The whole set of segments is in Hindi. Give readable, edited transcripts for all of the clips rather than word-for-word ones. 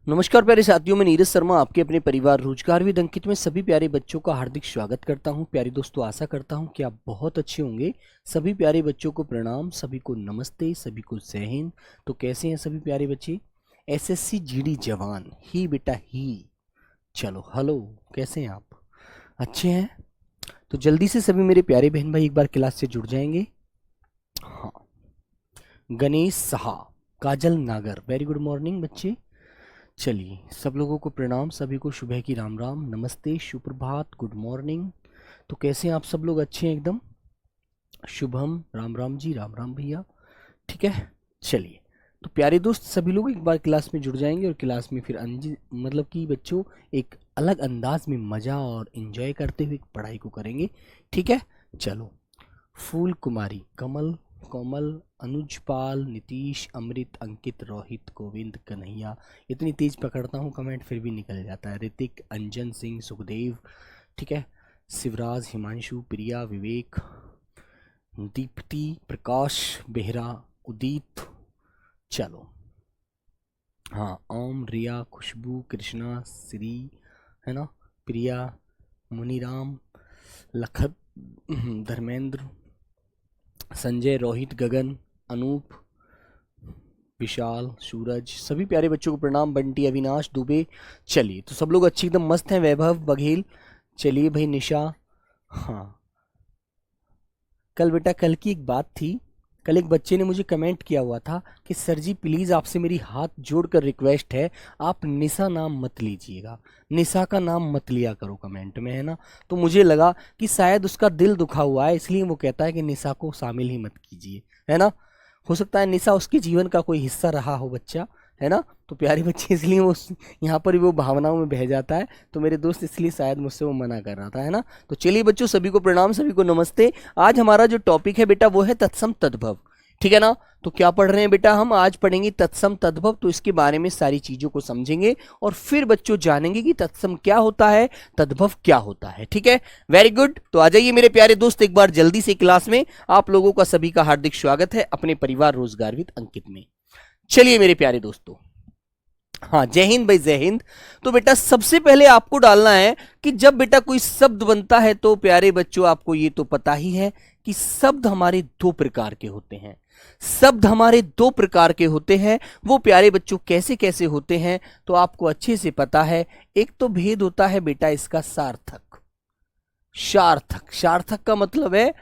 नमस्कार प्यारे साथियों, मैं नीरज शर्मा आपके अपने परिवार रोजगार विद अंकित में सभी प्यारे बच्चों का हार्दिक स्वागत करता हूं। प्यारे दोस्तों, आशा करता हूं कि आप बहुत अच्छे होंगे। सभी प्यारे बच्चों को प्रणाम, सभी को नमस्ते, सभी को जय हिंद। तो कैसे हैं सभी प्यारे बच्चे? एसएससी जीडी जवान ही बेटा ही। चलो हेलो, कैसे हैं आप? अच्छे हैं? तो जल्दी से सभी मेरे प्यारे बहन भाई एक बार क्लास से जुड़ जाएंगे। हाँ, गणेश साहा, काजल नागर, वेरी गुड मॉर्निंग बच्चे। चलिए, सब लोगों को प्रणाम, सभी को सुबह की राम राम, नमस्ते, सुप्रभात, गुड मॉर्निंग। तो कैसे हैं आप सब लोग? अच्छे हैं एकदम? शुभम, राम राम जी, राम राम भैया। ठीक है, चलिए। तो प्यारे दोस्त, सभी लोग एक बार क्लास में जुड़ जाएंगे और क्लास में फिर मतलब कि बच्चों एक अलग अंदाज में मज़ा और इन्जॉय करते हुए पढ़ाई को करेंगे। ठीक है, चलो। फूल कुमारी, कमल, कोमल, अनुजपाल, नीतीश, अमृत, अंकित, रोहित, गोविंद, कन्हैया। इतनी तेज पकड़ता हूँ कमेंट फिर भी निकल जाता है। ऋतिक, अंजन सिंह, सुखदेव, ठीक है, शिवराज, हिमांशु, प्रिया, विवेक, दीप्ति, प्रकाश, बेहरा, उदित। चलो, हाँ, ओम, रिया, खुशबू, कृष्णा, श्री, है ना, प्रिया, मुनीराम, लखत, धर्मेंद्र, संजय, रोहित, गगन, अनूप, विशाल, सूरज, सभी प्यारे बच्चों को प्रणाम। बंटी, अविनाश, दुबे। चलिए, तो सब लोग अच्छे एकदम मस्त हैं। वैभव, बघेल, चलिए भाई, निशा। हाँ, कल बेटा, कल की एक बात थी। कल एक बच्चे ने मुझे कमेंट किया हुआ था कि सर जी प्लीज़ आपसे मेरी हाथ जोड़कर रिक्वेस्ट है, आप निशा नाम मत लीजिएगा, निशा का नाम मत लिया करो कमेंट में, है ना। तो मुझे लगा कि शायद उसका दिल दुखा हुआ है, इसलिए वो कहता है कि निशा को शामिल ही मत कीजिए, है ना। हो सकता है निशा उसके जीवन का कोई हिस्सा रहा हो बच्चा, है ना। तो प्यारे बच्चे, इसलिए वो यहाँ पर भी वो भावनाओं में बह जाता है। तो मेरे दोस्त इसलिए शायद मुझसे वो मना कर रहा था, है ना। तो चलिए बच्चों, सभी को प्रणाम, सभी को नमस्ते। आज हमारा जो टॉपिक है बेटा वो है तत्सम तद्भव, ठीक है ना। तो क्या पढ़ रहे हैं बेटा? हम आज पढ़ेंगे तत्सम तद्भव। तो इसके बारे में सारी चीजों को समझेंगे और फिर बच्चों जानेंगे कि तत्सम क्या होता है, तद्भव क्या होता है। ठीक है, वेरी गुड। तो आ जाइए मेरे प्यारे दोस्त एक बार जल्दी से क्लास में। आप लोगों का सभी का हार्दिक स्वागत है अपने परिवार रोजगार विद अंकित में। चलिए मेरे प्यारे दोस्तों, हाँ, जय हिंद भाई, जय हिंद। तो बेटा सबसे पहले आपको डालना है कि जब बेटा कोई शब्द बनता है तो प्यारे बच्चों आपको ये तो पता ही है कि शब्द हमारे दो प्रकार के होते हैं। शब्द हमारे दो प्रकार के होते हैं। वो प्यारे बच्चों कैसे कैसे होते हैं तो आपको अच्छे से पता है। एक तो भेद होता है बेटा इसका सार्थक। सार्थक, सार्थक का मतलब है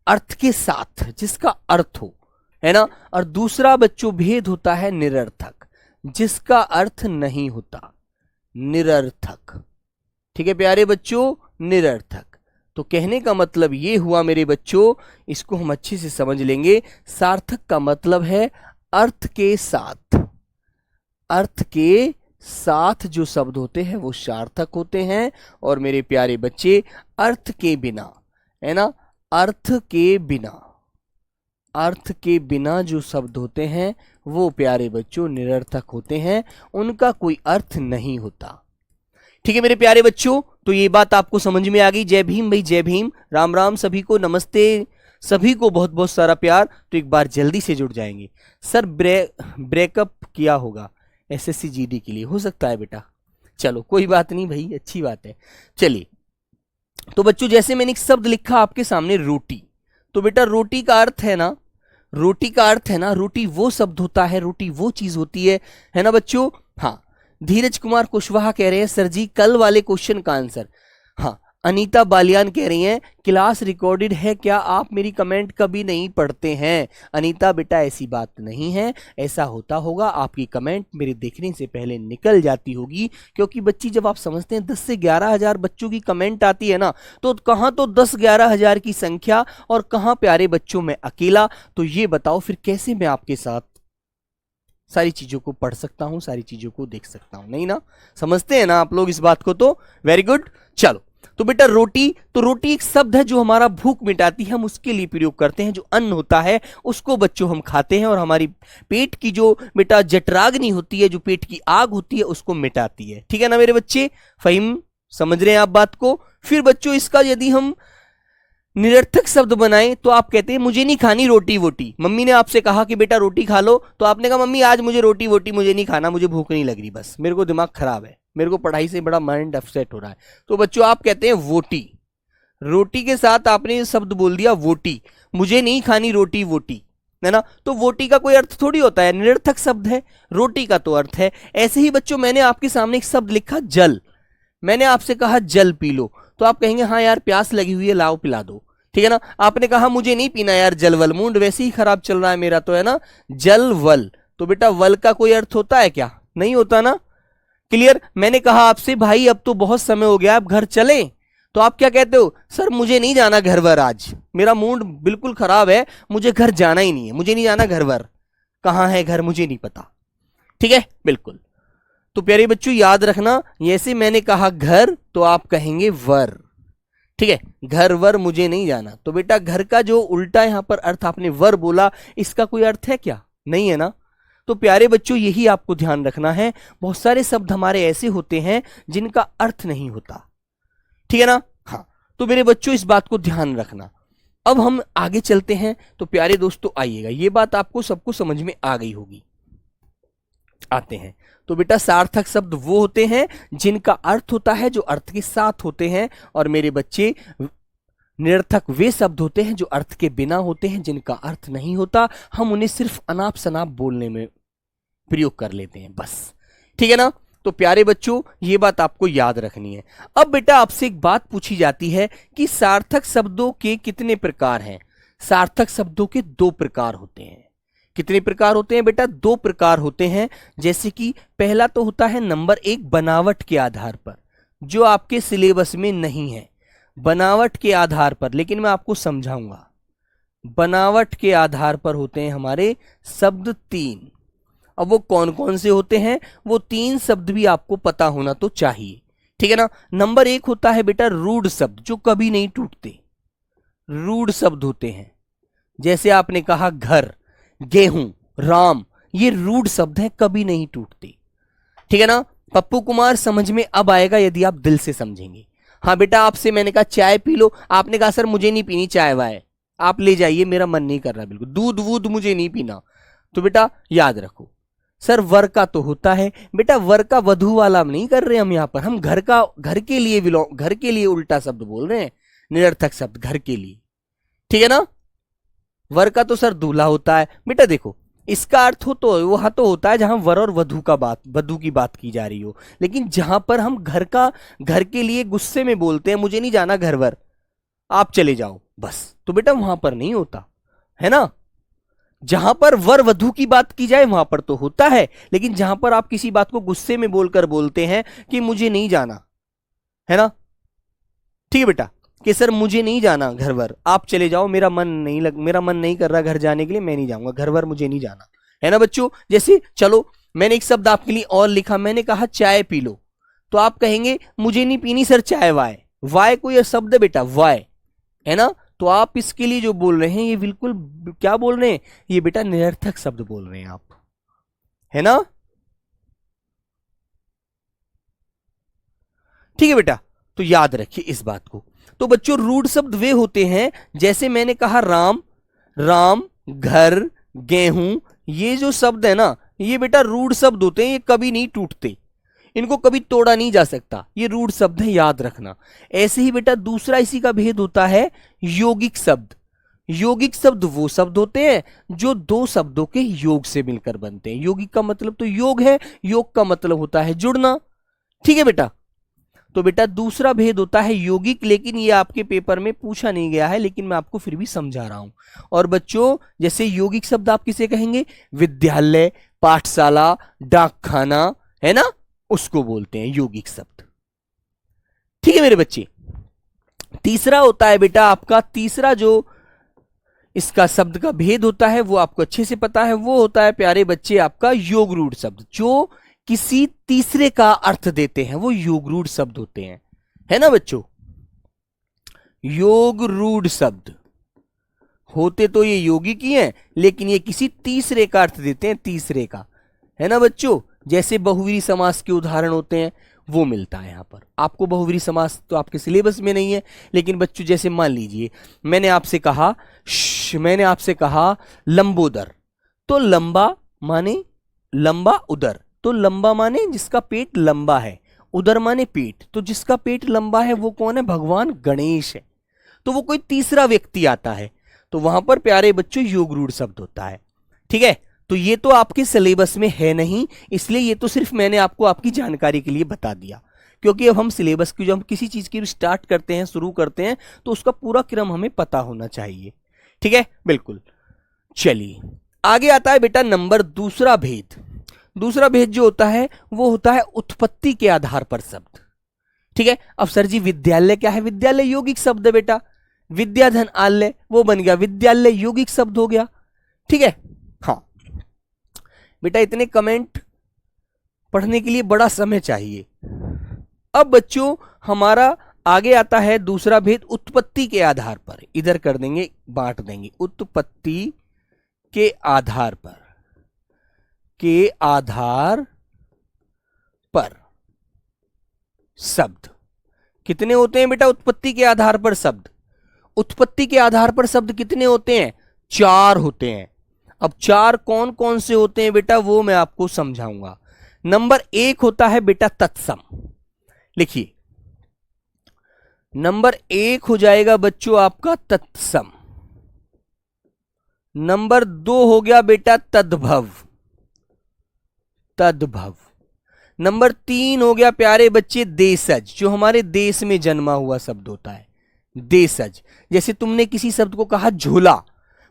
अर्थ के साथ, जिसका अर्थ हो, है ना। और दूसरा बच्चों भेद होता है निरर्थक, जिसका अर्थ नहीं होता, निरर्थक। ठीक है प्यारे बच्चों, निरर्थक। तो कहने का मतलब ये हुआ मेरे बच्चों, इसको हम अच्छे से समझ लेंगे। सार्थक का मतलब है अर्थ के साथ, अर्थ के साथ जो शब्द होते हैं वो सार्थक होते हैं। और मेरे प्यारे बच्चे, अर्थ के बिना, है ना, अर्थ के बिना, अर्थ के बिना जो शब्द होते हैं वो प्यारे बच्चों निरर्थक होते हैं, उनका कोई अर्थ नहीं होता। ठीक है मेरे प्यारे बच्चों, तो ये बात आपको समझ में आ गई। जय भीम भाई, जय भीम, राम राम, सभी को नमस्ते, सभी को बहुत बहुत सारा प्यार। तो एक बार जल्दी से जुड़ जाएंगे। सर ब्रेकअप किया होगा एसएससी जीडी के लिए, हो सकता है बेटा। चलो कोई बात नहीं भाई, अच्छी बात है। चलिए, तो बच्चों जैसे मैंने एक शब्द लिखा आपके सामने, रोटी। तो बेटा रोटी का अर्थ है ना, रोटी का अर्थ है ना, रोटी वो शब्द होता है, रोटी वो चीज होती है ना बच्चों। हाँ, धीरज कुमार कुशवाहा कह रहे हैं सर जी कल वाले क्वेश्चन का आंसर। हाँ, अनीता बालियान कह रही हैं क्लास रिकॉर्डेड है क्या, आप मेरी कमेंट कभी नहीं पढ़ते हैं। अनीता बेटा ऐसी बात नहीं है, ऐसा होता होगा आपकी कमेंट मेरे देखने से पहले निकल जाती होगी। क्योंकि बच्ची जब आप समझते हैं 10 से 11 हजार बच्चों की कमेंट आती है ना, तो कहाँ तो 10-11 हजार की संख्या और कहाँ प्यारे बच्चों में अकेला। तो ये बताओ फिर कैसे मैं आपके साथ सारी चीजों को पढ़ सकता हूं, सारी चीजों को देख सकता हूं? नहीं ना, समझते हैं ना आप लोग इस बात को? तो वेरी गुड। चलो, तो बेटा रोटी, तो रोटी एक शब्द है जो हमारा भूख मिटाती है, हम उसके लिए प्रयोग करते हैं। जो अन्न होता है उसको बच्चों हम खाते हैं और हमारी पेट की जो बेटा जठराग्नि होती है, जो पेट की आग होती है, उसको मिटाती है। ठीक है ना मेरे बच्चे, फहीम समझ रहे हैं आप बात को? फिर बच्चों इसका यदि हम निरर्थक शब्द बनाएं तो आप कहते हैं मुझे नहीं खानी रोटी वोटी। मम्मी ने आपसे कहा कि बेटा रोटी खा लो, तो आपने कहा मम्मी आज मुझे रोटी वोटी मुझे नहीं खाना, मुझे भूख नहीं लग रही, बस मेरे को दिमाग खराब है, मेरे को पढ़ाई से बड़ा माइंड अपसेट हो रहा है। तो बच्चों आप कहते हैं वोटी, रोटी के साथ आपने ये शब्द बोल दिया वोटी, मुझे नहीं खानी रोटी वोटी, है ना? तो वोटी का कोई अर्थ थोड़ी होता है, निरर्थक शब्द है, रोटी का तो अर्थ है। ऐसे ही बच्चों मैंने आपके सामने एक शब्द लिखा जल, मैंने आपसे कहा जल पी लो, तो आप कहेंगे हाँ यार प्यास लगी हुई है लाओ पिला दो, ठीक है ना? आपने कहा मुझे नहीं पीना यार जलवल, मूड वैसे ही खराब चल रहा है मेरा, तो है ना जलवल। तो बेटा वल का कोई अर्थ होता है क्या? नहीं होता ना। क्लियर? मैंने कहा आपसे भाई अब तो बहुत समय हो गया, अब घर चले, तो आप क्या कहते हो? सर मुझे नहीं जाना घर वर, आज मेरा मूड बिल्कुल खराब है, मुझे घर जाना ही नहीं है, मुझे नहीं जाना घर वर। कहां है घर मुझे नहीं पता, ठीक है? बिल्कुल। तो प्यारे बच्चों याद रखना, जैसे मैंने कहा घर तो आप कहेंगे वर, ठीक है? घर वर मुझे नहीं जाना। तो बेटा घर का जो उल्टा यहां पर अर्थ आपने वर बोला, इसका कोई अर्थ है क्या? नहीं है ना। तो प्यारे बच्चों यही आपको ध्यान रखना है, बहुत सारे शब्द हमारे ऐसे होते हैं जिनका अर्थ नहीं होता, ठीक है ना? हाँ, तो मेरे बच्चों इस बात को ध्यान रखना। अब हम आगे चलते हैं। तो प्यारे दोस्तों आइएगा, ये बात आपको सबको समझ में आ गई होगी। आते हैं तो बेटा सार्थक शब्द वो होते हैं जिनका अर्थ होता है जो अर्थ के साथ होते हैं, और मेरे बच्चे निरर्थक वे शब्द होते हैं जो अर्थ के बिना होते हैं, जिनका अर्थ नहीं होता, हम उन्हें सिर्फ अनाप शनाप बोलने में प्रयोग कर लेते हैं बस, ठीक है ना? तो प्यारे बच्चों ये बात आपको याद रखनी है। अब बेटा आपसे एक बात पूछी जाती है कि सार्थक शब्दों के कितने प्रकार हैं? सार्थक शब्दों के 2 प्रकार होते हैं। कितने प्रकार होते हैं बेटा? 2 प्रकार होते हैं। जैसे कि पहला तो होता है नंबर 1 बनावट के आधार पर, जो आपके सिलेबस में नहीं है, बनावट के आधार पर, लेकिन मैं आपको समझाऊंगा। बनावट के आधार पर होते हैं हमारे शब्द 3। अब वो कौन कौन से होते हैं, वो 3 शब्द भी आपको पता होना तो चाहिए, ठीक है ना? नंबर 1 होता है बेटा रूढ़ शब्द, जो कभी नहीं टूटते। रूढ़ शब्द होते हैं, जैसे आपने कहा घर, गेहूं, राम, ये रूढ़ शब्द हैं, कभी नहीं टूटते, ठीक है ना? पप्पू कुमार समझ में अब आएगा यदि आप दिल से समझेंगे। हाँ बेटा आपसे मैंने कहा चाय पी लो, आपने कहा सर मुझे नहीं पीनी चाय वाय, आप ले जाइए मेरा मन नहीं कर रहा, बिल्कुल दूध वूध मुझे नहीं पीना। तो बेटा याद रखो, सर वर का तो होता है बेटा, वर का वधु वाला नहीं कर रहे हम यहां पर, हम घर का, घर के लिए बिलोंग, घर के लिए उल्टा शब्द बोल रहे हैं, निरर्थक शब्द घर के लिए, ठीक है ना? वर का तो सर दूल्हा होता है। बेटा देखो इसका अर्थ हो तो वह तो होता है जहां वर और वधु का बात, वधु की बात की जा रही हो, लेकिन जहां पर हम घर का, घर के लिए गुस्से में बोलते हैं मुझे नहीं जाना घर वर, आप चले जाओ बस, तो बेटा वहां पर नहीं होता है ना। जहां पर वर वधु की बात की जाए वहां पर तो होता है, लेकिन जहां पर आप किसी बात को गुस्से में बोलकर बोलते हैं कि मुझे नहीं जाना, है ना, ठीक है बेटा, कि सर मुझे नहीं जाना घर वर, आप चले जाओ, मेरा मन नहीं कर रहा घर जाने के लिए, मैं नहीं जाऊंगा घर वर, मुझे नहीं जाना, है ना बच्चों। जैसे चलो मैंने एक शब्द आपके लिए और लिखा, मैंने कहा चाय पी लो, तो आप कहेंगे मुझे नहीं पीनी सर चाय वाय, वाय कोई शब्द है बेटा, वाय, है ना? तो आप इसके लिए जो बोल रहे हैं ये बिल्कुल क्या बोल रहे हैं, ये बेटा निरर्थक शब्द बोल रहे हैं आप, है ना? ठीक है बेटा, तो याद रखिए इस बात को। तो बच्चों रूढ़ शब्द वे होते हैं, जैसे मैंने कहा राम, राम, घर, गेहूं, ये जो शब्द है ना, ये बेटा रूढ़ शब्द होते हैं, ये कभी नहीं टूटते, इनको कभी तोड़ा नहीं जा सकता, ये रूढ़ शब्द है, याद रखना। ऐसे ही बेटा दूसरा इसी का भेद होता है यौगिक शब्द। यौगिक शब्द वो शब्द होते हैं जो 2 शब्दों के योग से मिलकर बनते हैं। यौगिक का मतलब तो योग है, योग का मतलब होता है जुड़ना, ठीक है बेटा। तो बेटा दूसरा भेद होता है यौगिक, लेकिन ये आपके पेपर में पूछा नहीं गया है, लेकिन मैं आपको फिर भी समझा रहा हूं। और बच्चों जैसे यौगिक शब्द आप किसे कहेंगे, विद्यालय, पाठशाला, डाकखाना, है ना, उसको बोलते हैं यौगिक शब्द, ठीक है मेरे बच्चे। तीसरा होता है बेटा आपका, तीसरा जो इसका शब्द का भेद होता है वो आपको अच्छे से पता है, वो होता है प्यारे बच्चे आपका योग रूढ़ शब्द, जो किसी तीसरे का अर्थ देते हैं, वो योग रूढ़ शब्द होते हैं, है ना बच्चों। योग रूढ़ शब्द होते तो ये योगिक ही हैं, लेकिन ये किसी तीसरे का अर्थ देते हैं, तीसरे का, है ना बच्चों। जैसे बहुवीरी समास के उदाहरण होते हैं, वो मिलता है यहाँ पर। आपको बहुव्रीहि समास तो आपके सिलेबस में नहीं है, लेकिन बच्चों जैसे मान लीजिए मैंने आपसे कहा लंबोदर, तो लंबा माने लंबा उदर, तो लंबा माने जिसका पेट लंबा है, उदर माने पेट, तो जिसका पेट लंबा है वो कौन है? भगवान गणेश है। तो वो कोई तीसरा व्यक्ति आता है, तो वहां पर प्यारे बच्चों योग रूढ़ शब्द होता है। ठीक है, तो ये तो आपके सिलेबस में है नहीं, इसलिए ये तो सिर्फ मैंने आपको आपकी जानकारी के लिए बता दिया, क्योंकि अब हम सिलेबस की जब हम किसी चीज की स्टार्ट करते हैं, शुरू करते हैं, तो उसका पूरा क्रम हमें पता होना चाहिए। ठीक है, बिल्कुल। चलिए आगे आता है बेटा नंबर दूसरा भेद। दूसरा भेद जो होता है वो होता है उत्पत्ति के आधार पर शब्द। ठीक है, अब सर जी विद्यालय क्या है? विद्यालय यौगिक शब्द है बेटा, विद्याधन आलय वो बन गया विद्यालय, यौगिक शब्द हो गया। ठीक है, हाँ बेटा इतने कमेंट पढ़ने के लिए बड़ा समय चाहिए। अब बच्चों हमारा आगे आता है दूसरा भेद उत्पत्ति के आधार पर। इधर कर देंगे, बांट देंगे, उत्पत्ति के आधार पर, के आधार पर शब्द कितने होते हैं बेटा? उत्पत्ति के आधार पर शब्द, उत्पत्ति के आधार पर शब्द कितने होते हैं? 4 होते हैं। अब 4 कौन कौन से होते हैं बेटा वो मैं आपको समझाऊंगा। नंबर 1 होता है बेटा तत्सम, लिखिए नंबर 1 हो जाएगा बच्चों आपका तत्सम। नंबर 2 हो गया बेटा तद्भव, तद्भव। नंबर 3 हो गया प्यारे बच्चे देशज, जो हमारे देश में जन्मा हुआ शब्द होता है, देशज। जैसे तुमने किसी शब्द को कहा झोला,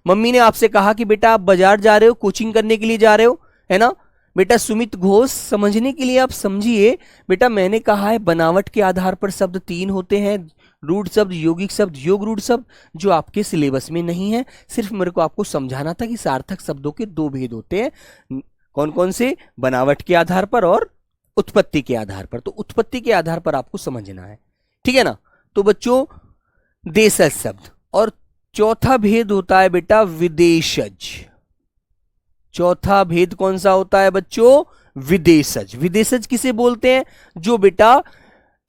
मम्मी ने आपसे कहा कि बेटा आप बाजार जा रहे हो, कोचिंग करने के लिए जा रहे हो, है ना बेटा? सुमित घोष, समझने के लिए आप समझिए बेटा, मैंने कहा है बनावट के आधार पर शब्द 3 होते हैं, रूढ़ शब्द, यौगिक शब्द, योग रूढ़ शब्द, जो आपके सिलेबस में नहीं है। सिर्फ मेरे को आपको समझाना था कि सार्थक शब्दों के 2 भेद होते हैं, कौन कौन से? बनावट के आधार पर और उत्पत्ति के आधार पर। तो उत्पत्ति के आधार पर आपको समझना है, ठीक है ना? तो बच्चों देशज शब्द। और चौथा भेद होता है बेटा विदेशज। चौथा भेद कौन सा होता है बच्चों? विदेशज। विदेशज किसे बोलते हैं? जो बेटा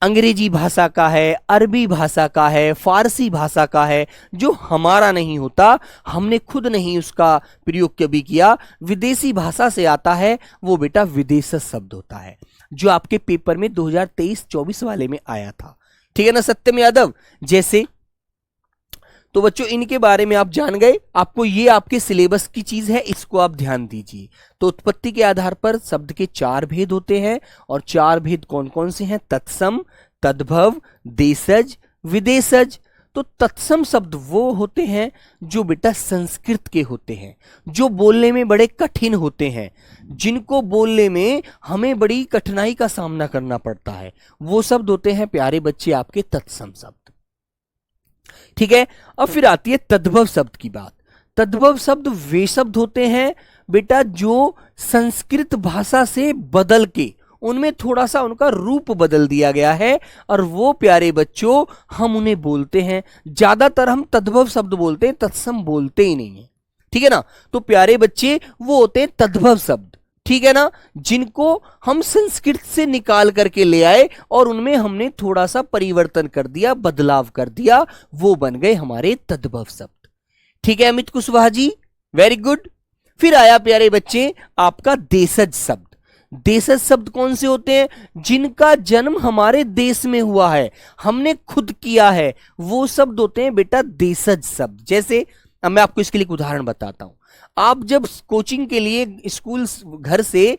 अंग्रेजी भाषा का है, अरबी भाषा का है, फारसी भाषा का है, जो हमारा नहीं होता, हमने खुद नहीं उसका प्रयोग कभी किया, विदेशी भाषा से आता है, वो बेटा विदेशज शब्द होता है, जो आपके पेपर में 2023-24 वाले में आया था। ठीक है ना सत्यम यादव? जैसे तो बच्चों इनके बारे में आप जान गए, आपको ये आपके सिलेबस की चीज है, इसको आप ध्यान दीजिए। तो उत्पत्ति के आधार पर शब्द के 4 भेद होते हैं, और 4 भेद कौन कौन से हैं? तत्सम, तद्भव, देशज, विदेशज। तो तत्सम शब्द वो होते हैं जो बेटा संस्कृत के होते हैं, जो बोलने में बड़े कठिन होते हैं, जिनको बोलने में हमें बड़ी कठिनाई का सामना करना पड़ता है, वो शब्द होते हैं प्यारे बच्चे आपके तत्सम शब्द। ठीक है, अब फिर आती है तद्भव शब्द की बात। तद्भव शब्द वे शब्द होते हैं बेटा जो संस्कृत भाषा से बदल के उनमें थोड़ा सा उनका रूप बदल दिया गया है, और वो प्यारे बच्चों हम उन्हें बोलते हैं। ज्यादातर हम तद्भव शब्द बोलते हैं, तत्सम बोलते ही नहीं है। ठीक है ना? तो प्यारे बच्चे वो होते हैं तद्भव शब्द, ठीक है ना, जिनको हम संस्कृत से निकाल करके ले आए और उनमें हमने थोड़ा सा परिवर्तन कर दिया, बदलाव कर दिया, वो बन गए हमारे तद्भव शब्द। ठीक है अमित कुशवाहा जी, वेरी गुड। फिर आया प्यारे बच्चे आपका देशज शब्द। देशज शब्द कौन से होते हैं? जिनका जन्म हमारे देश में हुआ है, हमने खुद किया है, वो शब्द होते हैं बेटा देशज शब्द। जैसे अब मैं आपको इसके लिए एक उदाहरण बताता हूं। आप जब कोचिंग के लिए स्कूल घर से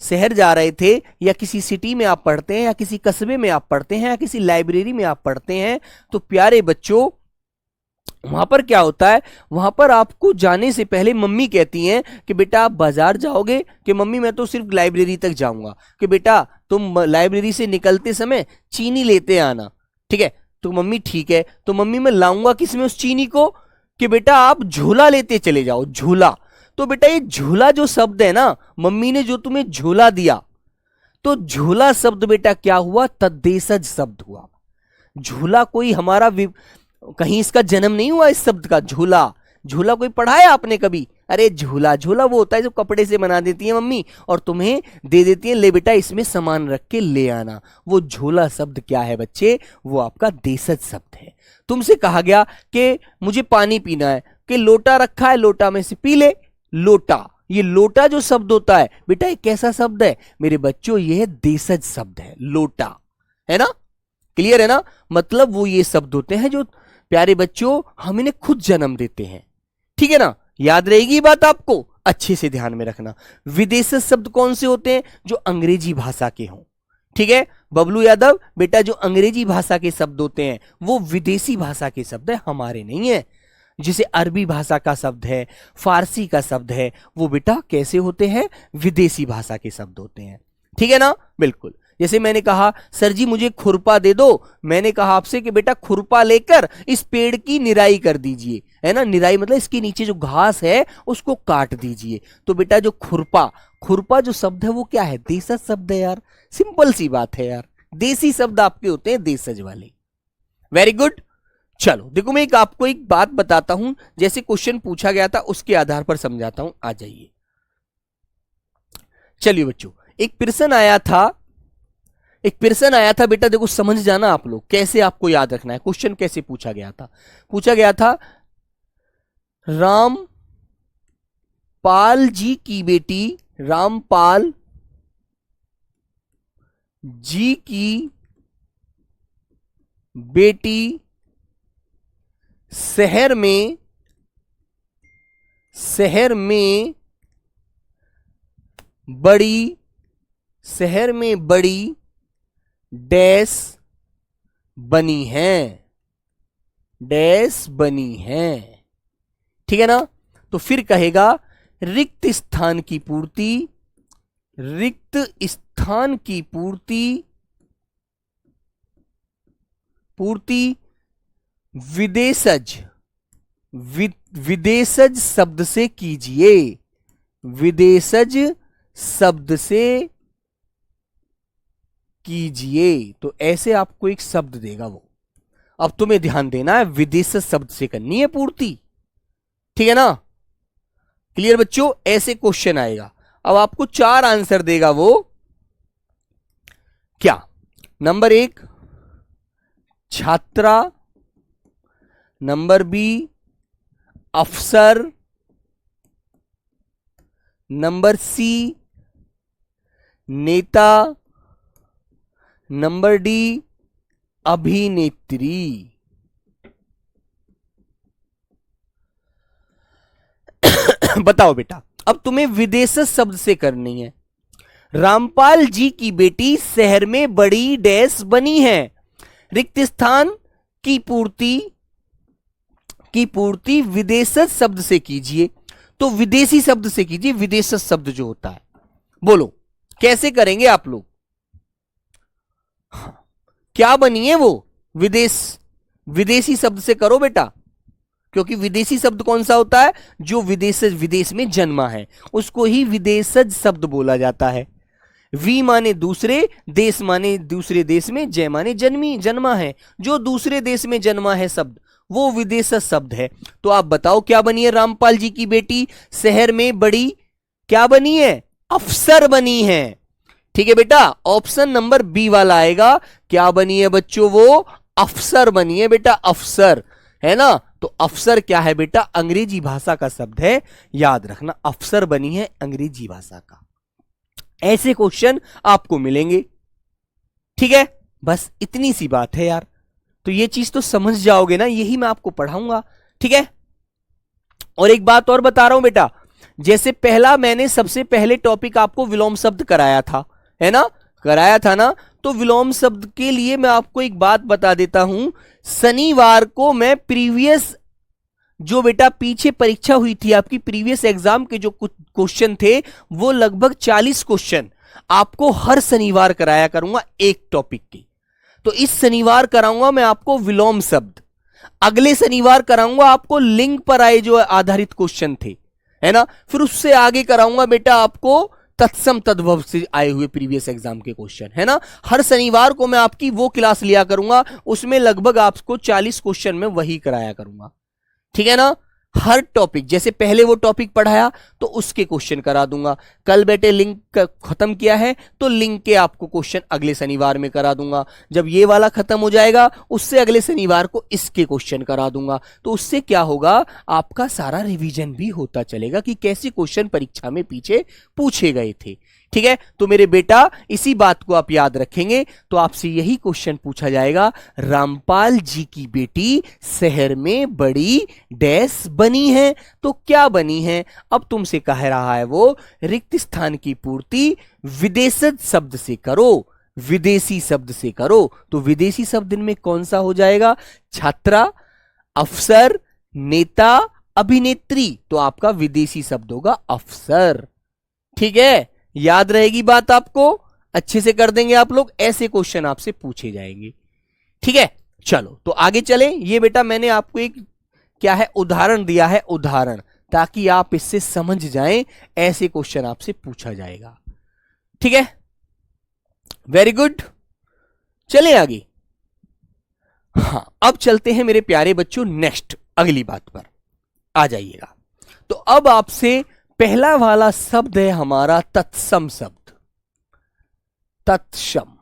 शहर जा रहे थे, या किसी सिटी में आप पढ़ते हैं, या किसी कस्बे में आप पढ़ते हैं, या किसी लाइब्रेरी में आप पढ़ते हैं, तो प्यारे बच्चों वहां पर क्या होता है? वहां पर आपको जाने से पहले मम्मी कहती हैं कि बेटा आप बाजार जाओगे? कि मम्मी मैं तो सिर्फ लाइब्रेरी तक जाऊंगा। कि बेटा तुम लाइब्रेरी से निकलते समय चीनी लेते आना। ठीक है, तो मम्मी ठीक है। तो मम्मी मैं लाऊंगा किसमें उस चीनी को? कि बेटा आप झोला लेते चले जाओ, झोला। तो बेटा ये झोला जो शब्द है ना, मम्मी ने जो तुम्हें झोला दिया, तो झोला शब्द बेटा क्या हुआ? तद्देशज शब्द हुआ। झोला कोई हमारा कहीं इसका जन्म नहीं हुआ इस शब्द का। झोला, झोला कोई पढ़ा है आपने कभी? अरे झोला, झोला वो होता है जो कपड़े से बना देती है मम्मी और तुम्हें दे देती है, ले बेटा इसमें सामान रख के ले आना। वो झोला शब्द क्या है बच्चे? वो आपका देशज शब्द है। तुमसे कहा गया कि मुझे पानी पीना है, कि लोटा रखा है, लोटा में से पी ले। लोटा, ये लोटा जो शब्द होता है बेटा, ये कैसा शब्द है मेरे बच्चों? ये है देशज शब्द है, लोटा, है ना? क्लियर है ना? मतलब वो ये शब्द होते हैं जो प्यारे बच्चों हम इन्हें खुद जन्म देते हैं। ठीक है ना? याद रहेगी बात आपको, अच्छे से ध्यान में रखना। विदेशज शब्द कौन से होते हैं? जो अंग्रेजी भाषा के हों। ठीक है बबलू यादव बेटा, जो अंग्रेजी भाषा के शब्द होते हैं वो विदेशी भाषा के शब्द है, हमारे नहीं है। जिसे अरबी भाषा का शब्द है, फारसी का शब्द है, वो बेटा कैसे होते हैं? विदेशी भाषा के शब्द होते हैं। ठीक है ना? बिल्कुल। जैसे मैंने कहा सर जी मुझे खुरपा दे दो, मैंने कहा आपसे कि बेटा खुरपा लेकर इस पेड़ की निराई कर दीजिए, है ना? निराई मतलब इसके नीचे जो घास है उसको काट दीजिए। तो बेटा जो खुरपा, खुरपा जो शब्द है वो क्या है? देशज शब्द है यार। सिंपल सी बात है यार, देसी शब्द आपके होते हैं देशज वाले। Very good. चलो देखो मैं आपको एक बात बताता हूं, जैसे क्वेश्चन पूछा गया था उसके आधार पर समझाता हूं। आ जाइए। चलिए बच्चों, एक प्रश्न आया था बेटा, देखो समझ जाना आप लोग, कैसे आपको याद रखना है। क्वेश्चन कैसे पूछा गया था? पूछा गया था रामपाल जी की बेटी, रामपाल जी की बेटी शहर में बड़ी डैश बनी है। ठीक है ना? तो फिर कहेगा रिक्त स्थान की पूर्ति विदेशज शब्द से कीजिए। विदेशज शब्द से कीजिए। तो ऐसे आपको एक शब्द देगा वो, अब तुम्हें ध्यान देना है, विदेशज शब्द से करनी है पूर्ति। ठीक है ना? क्लियर बच्चों? ऐसे क्वेश्चन आएगा। अब आपको 4 आंसर देगा वो। क्या? नंबर 1 छात्रा, नंबर बी अफसर, नंबर सी नेता, नंबर डी अभिनेत्री। बताओ बेटा, अब तुम्हें विदेशज शब्द से करनी है। रामपाल जी की बेटी शहर में बड़ी डैश बनी है, रिक्त स्थान की पूर्ति विदेशज शब्द से कीजिए। तो विदेशी शब्द से कीजिए, विदेशज शब्द जो होता है। बोलो कैसे करेंगे आप लोग? क्या बनी है वो? विदेशी शब्द से करो बेटा, क्योंकि विदेशी शब्द कौन सा होता है? जो विदेश में जन्मा है उसको ही विदेशज शब्द बोला जाता है। वी माने दूसरे, देश माने दूसरे देश में, जय माने जन्मा है। जो दूसरे देश में जन्मा है शब्द वो विदेशज शब्द है। तो आप बताओ क्या बनी है? रामपाल जी की बेटी शहर में बड़ी क्या बनी है? अफसर बनी है। ठीक है बेटा, ऑप्शन नंबर बी वाला आएगा। क्या बनी है बच्चों? वो अफसर बनी है बेटा, अफसर, है ना? तो अफसर क्या है बेटा? अंग्रेजी भाषा का शब्द है, याद रखना। अफसर बनी है अंग्रेजी भाषा का। ऐसे क्वेश्चन आपको मिलेंगे। ठीक है, बस इतनी सी बात है यार। तो ये चीज तो समझ जाओगे ना, यही मैं आपको पढ़ाऊंगा। ठीक है, और एक बात और बता रहा हूं बेटा, जैसे मैंने सबसे पहले टॉपिक आपको विलोम शब्द कराया था, है ना? कराया था ना? तो विलोम शब्द के लिए मैं आपको एक बात बता देता हूं। शनिवार को मैं प्रीवियस जो बेटा पीछे परीक्षा हुई थी आपकी, प्रीवियस एग्जाम के जो कुछ क्वेश्चन थे वो लगभग 40 क्वेश्चन आपको हर शनिवार कराया करूंगा एक टॉपिक की। तो इस शनिवार कराऊंगा मैं आपको विलोम शब्द, अगले शनिवार कराऊंगा आपको लिंग पर आए जो आधारित क्वेश्चन थे, है ना? फिर उससे आगे कराऊंगा बेटा आपको तत्सम तद्भव से आए हुए प्रीवियस एग्जाम के क्वेश्चन, है ना? हर शनिवार को मैं आपकी वो क्लास लिया करूंगा, उसमें लगभग आपको 40 क्वेश्चन में वही कराया करूंगा। ठीक है ना? हर टॉपिक, जैसे पहले वो टॉपिक पढ़ाया तो उसके क्वेश्चन करा दूंगा, कल बेटे लिंक खत्म किया है तो लिंक के आपको क्वेश्चन अगले शनिवार में करा दूंगा, जब ये वाला खत्म हो जाएगा उससे अगले शनिवार को इसके क्वेश्चन करा दूंगा। तो उससे क्या होगा, आपका सारा रिवीजन भी होता चलेगा कि कैसे क्वेश्चन परीक्षा में पीछे पूछे गए थे। ठीक है, तो मेरे बेटा इसी बात को आप याद रखेंगे तो आपसे यही क्वेश्चन पूछा जाएगा, रामपाल जी की बेटी शहर में बड़ी डैश बनी है, तो क्या बनी है? अब तुमसे कह रहा है वो रिक्त स्थान की पूर्ति विदेशज शब्द से करो, विदेशी शब्द से करो। तो विदेशी शब्द इनमें कौन सा हो जाएगा? छात्रा, अफसर, नेता, अभिनेत्री। तो आपका विदेशी शब्द होगा अफसर। ठीक है, याद रहेगी बात आपको, अच्छे से कर देंगे आप लोग, ऐसे क्वेश्चन आपसे पूछे जाएंगे। ठीक है, चलो तो आगे चलें। ये बेटा मैंने आपको एक क्या है उदाहरण दिया है, उदाहरण, ताकि आप इससे समझ जाएं, ऐसे क्वेश्चन आपसे पूछा जाएगा। ठीक है, वेरी गुड, चलें आगे। हां, अब चलते हैं मेरे प्यारे बच्चों नेक्स्ट अगली बात पर आ जाइएगा। तो अब आपसे पहला वाला शब्द है हमारा तत्सम शब्द। तत्सम,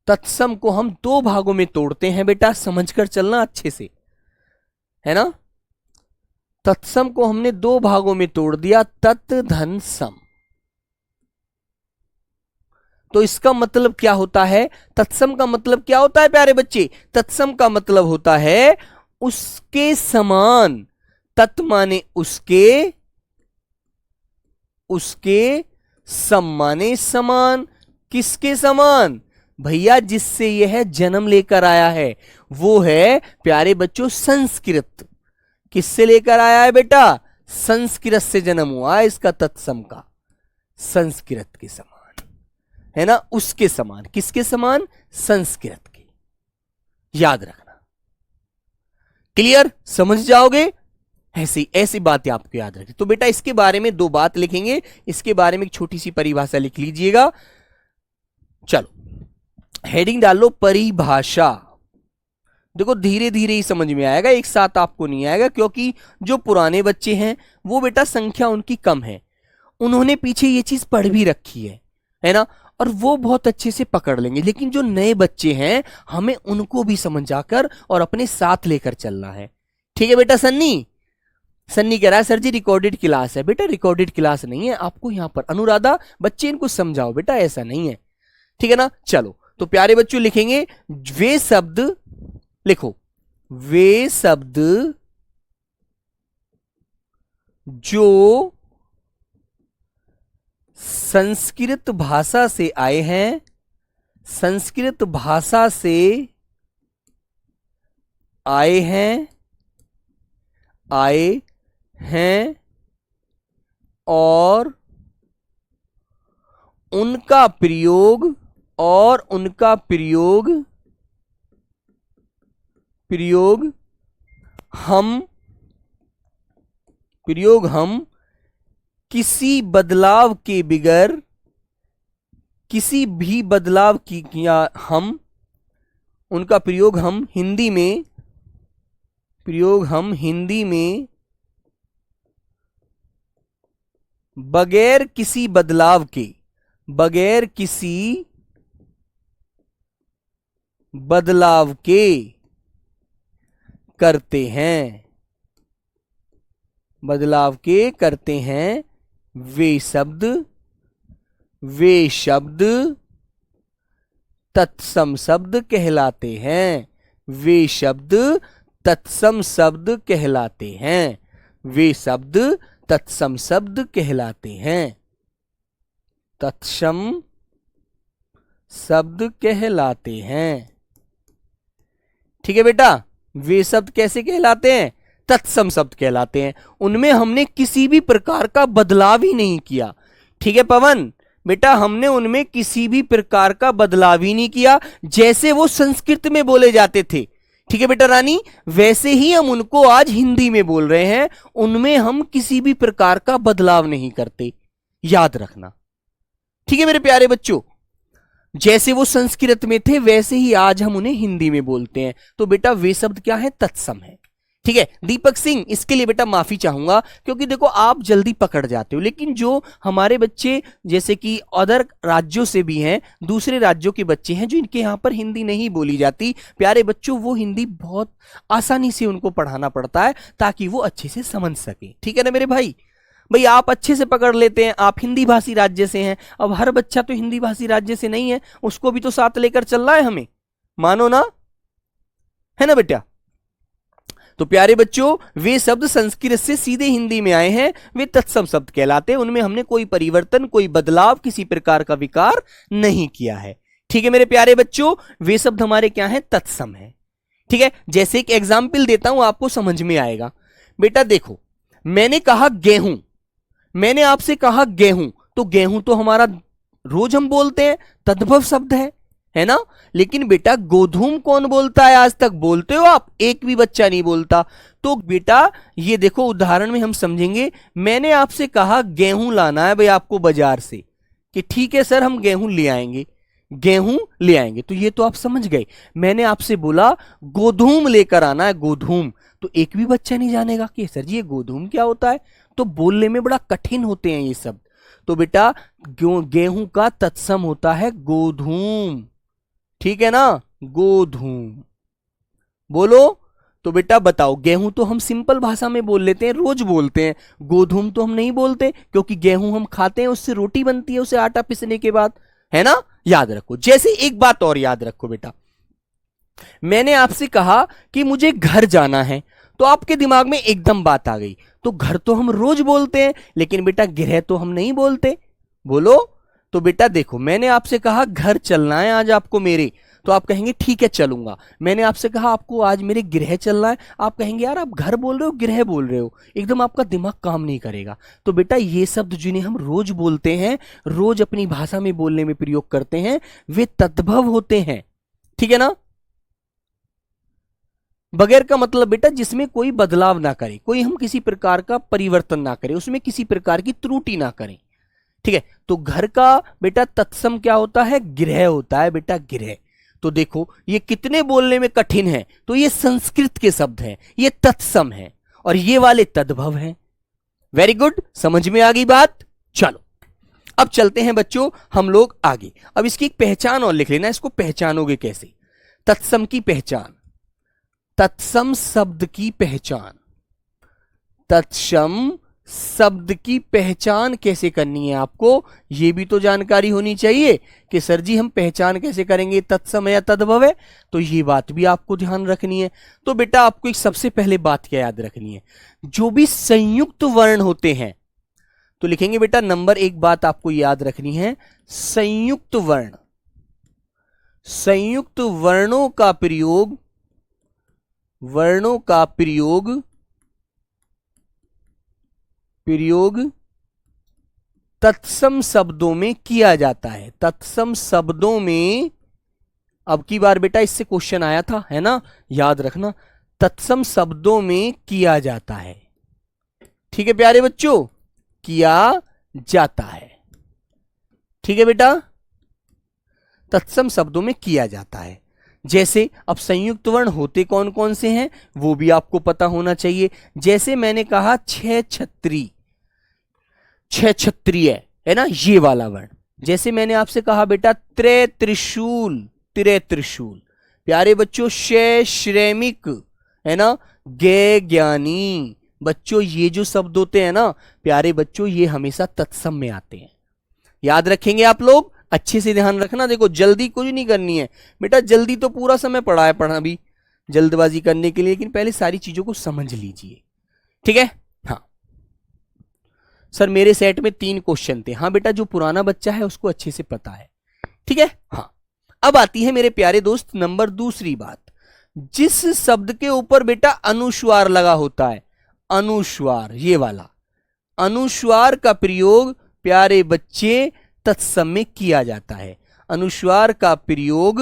तत्सम को हम दो भागों में तोड़ते हैं बेटा, समझकर चलना अच्छे से, है ना। तत्सम को हमने दो भागों में तोड़ दिया, तत् धन सम। तो इसका मतलब क्या होता है? तत्सम का मतलब क्या होता है प्यारे बच्चे? तत्सम का मतलब होता है उसके समान। तत् माने उसके, उसके सम माने समान। किसके समान? भैया जिससे यह जन्म लेकर आया है वो है प्यारे बच्चों संस्कृत। किससे लेकर आया है बेटा? संस्कृत से जन्म हुआ है इसका तत्सम का, संस्कृत के समान, है ना, उसके समान। किसके समान? संस्कृत के। याद रखना, क्लियर, समझ जाओगे। ऐसी ऐसी बातें आपको याद रखें। तो बेटा इसके बारे में दो बात लिखेंगे, इसके बारे में एक छोटी सी परिभाषा लिख लीजिएगा। चलो हेडिंग डाल लो परिभाषा। देखो धीरे धीरे ही समझ में आएगा, एक साथ आपको नहीं आएगा, क्योंकि जो पुराने बच्चे हैं वो बेटा संख्या उनकी कम है, उन्होंने पीछे ये चीज पढ़ भी रखी है ना, और वो बहुत अच्छे से पकड़ लेंगे। लेकिन जो नए बच्चे हैं हमें उनको भी समझाकर और अपने साथ लेकर चलना है। ठीक है बेटा। सन्नी, सन्नी कह रहा है सर जी रिकॉर्डेड क्लास है। बेटा रिकॉर्डेड क्लास नहीं है, आपको यहां पर अनुराधा बच्चे इनको समझाओ बेटा, ऐसा नहीं है। ठीक है ना। चलो तो प्यारे बच्चों लिखेंगे वे शब्द, लिखो वे शब्द जो संस्कृत भाषा से आए हैं, संस्कृत भाषा से आए हैं, आए हैं और उनका प्रयोग, और उनका प्रयोग हम किसी बदलाव के बिगर, किसी भी बदलाव की या हम उनका प्रयोग हम हिंदी में, प्रयोग हम हिंदी में बगैर किसी बदलाव के, बगैर किसी बदलाव के करते हैं, बदलाव के करते हैं। वे शब्द तत्सम शब्द कहलाते हैं। वे शब्द तत्सम शब्द कहलाते हैं। वे शब्द तत्सम शब्द कहलाते हैं। तत्सम शब्द कहलाते हैं। ठीक है बेटा। वे शब्द कैसे कहलाते हैं? तत्सम शब्द कहलाते हैं। उनमें हमने किसी भी प्रकार का बदलाव ही नहीं किया। ठीक है पवन बेटा, हमने उनमें किसी भी प्रकार का बदलाव ही नहीं किया, जैसे वो संस्कृत में बोले जाते थे। ठीक है बेटा रानी, वैसे ही हम उनको आज हिंदी में बोल रहे हैं, उनमें हम किसी भी प्रकार का बदलाव नहीं करते, याद रखना। ठीक है मेरे प्यारे बच्चों, जैसे वो संस्कृत में थे वैसे ही आज हम उन्हें हिंदी में बोलते हैं। तो बेटा वे शब्द क्या है? तत्सम है। ठीक ठीक है दीपक सिंह, इसके लिए बेटा माफी चाहूंगा, क्योंकि देखो आप जल्दी पकड़ जाते हो, लेकिन जो हमारे बच्चे जैसे कि अदर राज्यों से भी हैं, दूसरे राज्यों के बच्चे हैं जो इनके यहाँ पर हिंदी नहीं बोली जाती, प्यारे बच्चों, वो हिंदी बहुत आसानी से उनको पढ़ाना पड़ता है ताकि वो अच्छे से समझ सके। ठीक है ना मेरे भाई? भाई आप अच्छे से पकड़ लेते हैं, आप हिंदी भाषी राज्य से हैं, अब हर बच्चा तो हिंदी भाषी राज्य से नहीं है, उसको भी तो साथ लेकर चलना है हमें, मानो ना, है ना बेटा? तो प्यारे बच्चों, वे शब्द संस्कृत से सीधे हिंदी में आए हैं, वे तत्सम शब्द कहलाते हैं, उनमें हमने कोई परिवर्तन, कोई बदलाव, किसी प्रकार का विकार नहीं किया है। ठीक है मेरे प्यारे बच्चों, वे शब्द हमारे क्या हैं? तत्सम है। ठीक है, जैसे एक एग्जाम्पल देता हूं, आपको समझ में आएगा। बेटा देखो, मैंने कहा गेहूं, मैंने आपसे कहा गेहूं, तो गेहूं तो हमारा रोज हम बोलते हैं, तद्भव शब्द है ना? लेकिन बेटा गोधूम कौन बोलता है? आज तक बोलते हो आप? एक भी बच्चा नहीं बोलता। तो बेटा ये देखो, उदाहरण में हम समझेंगे, मैंने आपसे कहा गेहूं लाना है भाई आपको बाजार से, कि ठीक है सर हम गेहूं ले आएंगे, गेहूं ले आएंगे, तो ये तो आप समझ गए। मैंने आपसे बोला गोधूम लेकर आना है, गोधूम, तो एक भी बच्चा नहीं जानेगा कि सर जी ये गोधूम क्या होता है, तो बोलने में बड़ा कठिन होते हैं ये शब्द। तो बेटा गेहूं का तत्सम होता है गोधूम, ठीक है ना? गोधूम बोलो। तो बेटा बताओ, गेहूं तो हम सिंपल भाषा में बोल लेते हैं, रोज बोलते हैं, गोधूम तो हम नहीं बोलते, क्योंकि गेहूं हम खाते हैं, उससे रोटी बनती है, उसे आटा पीसने के बाद, है ना? याद रखो। जैसे एक बात और याद रखो बेटा, मैंने आपसे कहा कि मुझे घर जाना है, तो आपके दिमाग में एकदम बात आ गई, तो घर तो हम रोज बोलते हैं, लेकिन बेटा गृह तो हम नहीं बोलते, बोलो। तो बेटा देखो, मैंने आपसे कहा घर चलना है आज आपको मेरे, तो आप कहेंगे ठीक है चलूंगा। मैंने आपसे कहा आपको आज मेरे गृह चलना है, आप कहेंगे यार आप घर बोल रहे हो गृह बोल रहे हो, एकदम आपका दिमाग काम नहीं करेगा। तो बेटा ये शब्द जिन्हें हम रोज बोलते हैं, रोज अपनी भाषा में बोलने में प्रयोग करते हैं, वे तद्भव होते हैं। ठीक है ना? बगैर का मतलब बेटा जिसमें कोई बदलाव ना करे, कोई हम किसी प्रकार का परिवर्तन ना करें, उसमें किसी प्रकार की त्रुटि ना करें। ठीक है, तो घर का बेटा तत्सम क्या होता है? गृह होता है बेटा, गृह। तो देखो ये कितने बोलने में कठिन है, तो ये संस्कृत के शब्द हैं, ये तत्सम है, और ये वाले तद्भव हैं। वेरी गुड, समझ में आ गई बात? चलो अब चलते हैं बच्चों हम लोग आगे। अब इसकी एक पहचान और लिख लेना, इसको पहचानोगे कैसे? तत्सम की पहचान, तत्सम शब्द की पहचान, तत्सम शब्द की पहचान कैसे करनी है आपको, यह भी तो जानकारी होनी चाहिए कि सर जी हम पहचान कैसे करेंगे तत्सम है या तद्भव है, तो ये बात भी आपको ध्यान रखनी है। तो बेटा आपको एक सबसे पहले बात क्या याद रखनी है, जो भी संयुक्त वर्ण होते हैं, तो लिखेंगे बेटा नंबर एक बात आपको याद रखनी है, संयुक्त वर्ण, संयुक्त वर्णों का प्रयोग, वर्णों का प्रयोग तत्सम शब्दों में किया जाता है, तत्सम शब्दों में। अब की बार बेटा इससे क्वेश्चन आया था, है ना? याद रखना, तत्सम शब्दों में किया जाता है। ठीक है प्यारे बच्चों, किया जाता है। ठीक है बेटा, तत्सम शब्दों में किया जाता है। जैसे अब संयुक्त वर्ण होते कौन कौन से हैं वो भी आपको पता होना चाहिए। जैसे मैंने कहा छह छत्री, छह क्षत्रिय, है ना, ये वाला वर्ण। जैसे मैंने आपसे कहा बेटा त्रे त्रिशूल, त्रे त्रिशूल। प्यारे बच्चों शे श्रमिक, है ना, गे ज्ञानी। बच्चों ये जो शब्द होते हैं ना प्यारे बच्चों, ये हमेशा तत्सम में आते हैं। याद रखेंगे आप लोग, अच्छे से ध्यान रखना। देखो जल्दी कुछ नहीं करनी है बेटा, जल्दी तो पूरा समय पड़ा है, पढ़ना भी जल्दबाजी करने के लिए, लेकिन पहले सारी चीजों को समझ लीजिए। ठीक है? हाँ सर मेरे सेट में 3 क्वेश्चन थे। हाँ बेटा, जो पुराना बच्चा है उसको अच्छे से पता है। ठीक है? हाँ अब आती है मेरे प्यारे दोस्त नंबर दूसरी बात, जिस शब्द के ऊपर बेटा अनुस्वार लगा होता है, अनुस्वार, ये वाला अनुस्वार का प्रयोग प्यारे बच्चे तत्सम में किया जाता है। अनुस्वार का प्रयोग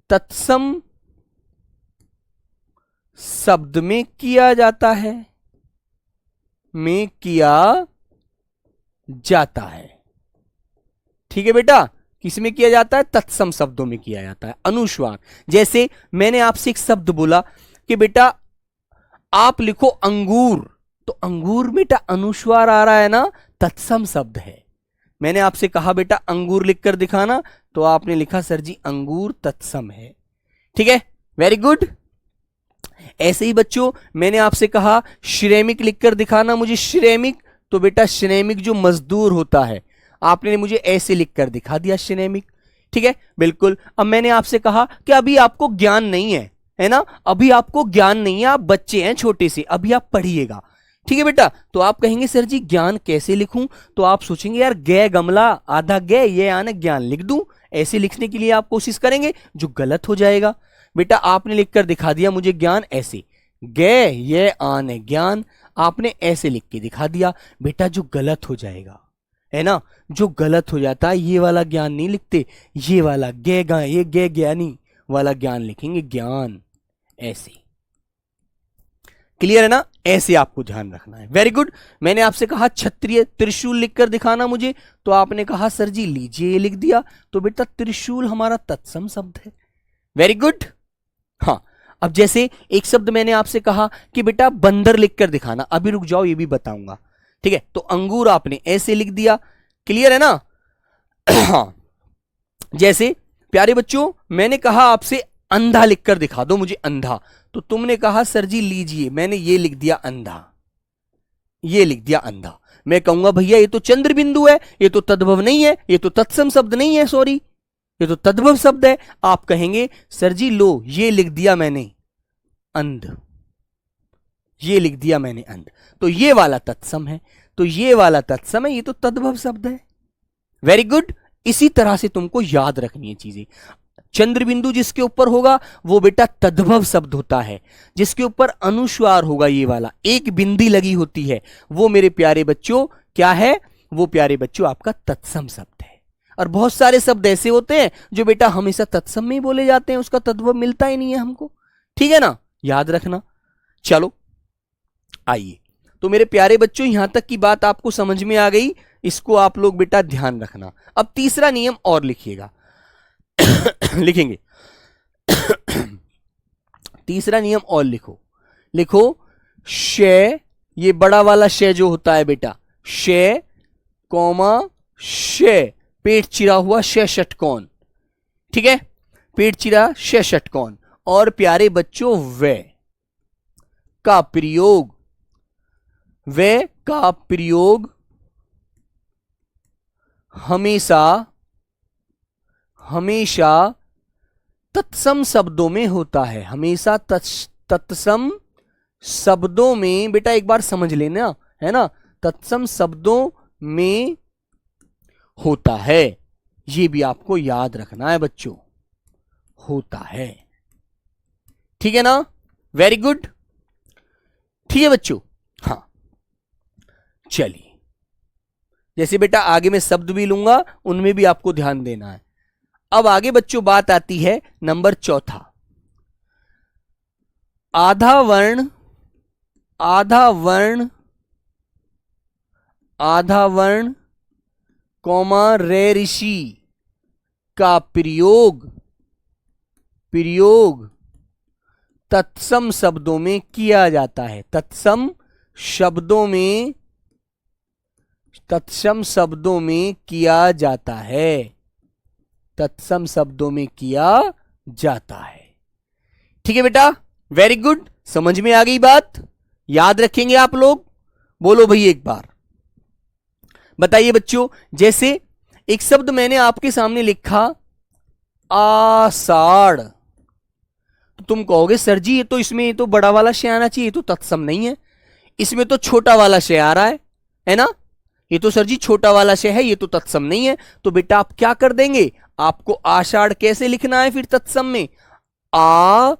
तत्सम शब्द में किया जाता है, ठीक है बेटा, किसमें किया जाता है? तत्सम शब्दों में किया जाता है, अनुस्वार। जैसे मैंने आपसे एक शब्द बोला कि बेटा आप लिखो अंगूर, तो अंगूर बेटा अनुस्वार आ रहा है ना, तत्सम शब्द है। मैंने आपसे कहा बेटा अंगूर लिखकर दिखाना, तो आपने लिखा सर जी अंगूर, तत्सम है। ठीक है, वेरी गुड। ऐसे ही बच्चों मैंने आपसे कहा श्रमिक लिखकर दिखाना मुझे, श्रमिक, तो बेटा श्रमिक जो मजदूर होता है, आपने मुझे ऐसे लिखकर दिखा दिया श्रमिक। ठीक है, बिल्कुल। अब मैंने आपसे कहा कि अभी आपको ज्ञान नहीं है ना, अभी आपको ज्ञान नहीं है, आप बच्चे हैं छोटे से, अभी आप पढ़िएगा। ठीक है बेटा, तो आप कहेंगे सर जी ज्ञान कैसे लिखूं, तो आप सोचेंगे यार गे गमला आधा गे ये आने ज्ञान लिख दूं, ऐसे लिखने के लिए आप कोशिश करेंगे, जो गलत हो जाएगा। बेटा आपने लिखकर दिखा दिया मुझे ज्ञान ऐसे, गे ये आने ज्ञान, आपने ऐसे लिख के दिखा दिया, बेटा जो गलत हो जाएगा, है ना, जो गलत हो जाता है, ये वाला ज्ञान नहीं लिखते, ये वाला गे गा ये गे ज्ञानी वाला ज्ञान लिखेंगे, ज्ञान ऐसे। क्लियर है ना, ऐसे आपको ध्यान रखना है। Very good. मैंने आपसे कहा क्षत्रिय त्रिशूल लिखकर दिखाना मुझे, तो आपने कहा सर जी लीजिए ये लिख दिया, तो बेटा त्रिशूल हमारा तत्सम शब्द है। Very good. हाँ, अब जैसे एक शब्द मैंने आपसे कहा कि बेटा बंदर लिखकर दिखाना, अभी रुक जाओ ये भी बताऊंगा। ठीक है, तो अंगूर आपने ऐसे लिख दिया, क्लियर है ना। हाँ, जैसे प्यारे बच्चों मैंने कहा आपसे अंधा लिखकर दिखा दो मुझे, अंधा, तो तुमने कहा सर जी लीजिए, मैंने ये लिख दिया अंधा, ये लिख दिया अंधा। मैं कहूंगा भैया ये तो चंद्र बिंदु है, ये तो तद्भव नहीं है, ये तो तत्सम शब्द नहीं है, सॉरी ये तो तद्भव शब्द है। आप कहेंगे सर जी लो ये लिख दिया मैंने अंध, ये लिख दिया मैंने अंध, तो ये वाला तत्सम है, तो ये वाला तत्सम है, ये तो तद्भव शब्द है। Very good. इसी तरह से तुमको याद रखनी है चीजें। चंद्र बिंदु जिसके ऊपर होगा वो बेटा तद्भव शब्द होता है, जिसके ऊपर अनुस्वार होगा ये वाला, एक बिंदी लगी होती है, वो मेरे प्यारे बच्चों क्या है, वो प्यारे बच्चों आपका तत्सम शब्द है। और बहुत सारे शब्द ऐसे होते हैं जो बेटा हमेशा तत्सम में ही बोले जाते हैं, उसका तद्भव मिलता ही नहीं है हमको। ठीक है ना, याद रखना। चलो आइए, तो मेरे प्यारे बच्चों यहां तक की बात आपको समझ में आ गई, इसको आप लोग बेटा ध्यान रखना। अब तीसरा नियम और लिखिएगा। लिखेंगे तीसरा नियम और लिखो, लिखो शे, ये बड़ा वाला शे जो होता है बेटा, शे कौमा शे, पेट चिरा हुआ शे षटकोण। ठीक है, पेट चिरा शे षटकोण। और प्यारे बच्चों वे का प्रयोग, वे का प्रयोग हमेशा हमेशा तत्सम शब्दों में होता है, हमेशा तत्सम शब्दों में, बेटा एक बार समझ लेना, है ना, तत्सम शब्दों में होता है, ये भी आपको याद रखना है बच्चों, होता है। ठीक है ना, वेरी गुड। ठीक है बच्चों। हाँ चलिए, जैसे बेटा आगे मैं शब्द भी लूंगा उनमें भी आपको ध्यान देना है। अब आगे बच्चों बात आती है नंबर चौथा, आधा वर्ण, आधा वर्ण, आधा वर्ण कौमा रे ऋषि का प्रयोग, प्रयोग तत्सम शब्दों में किया जाता है, तत्सम शब्दों में, तत्सम शब्दों में किया जाता है, तत्सम शब्दों में किया जाता है। ठीक है बेटा, वेरी गुड। समझ में आ गई बात, याद रखेंगे आप लोग, बोलो भाई एक बार बताइए बच्चों। जैसे एक शब्द मैंने आपके सामने लिखा आषाढ़, तो तुम कहोगे सर जी ये तो इसमें ये तो बड़ा वाला शे आना चाहिए, ये तो तत्सम नहीं है, इसमें तो छोटा वाला शे आ रहा है ना, ये तो सर जी छोटा वाला शे है, ये तो तत्सम नहीं है। तो बेटा आप क्या कर देंगे, आपको आषाढ़ कैसे लिखना है फिर तत्सम में, आ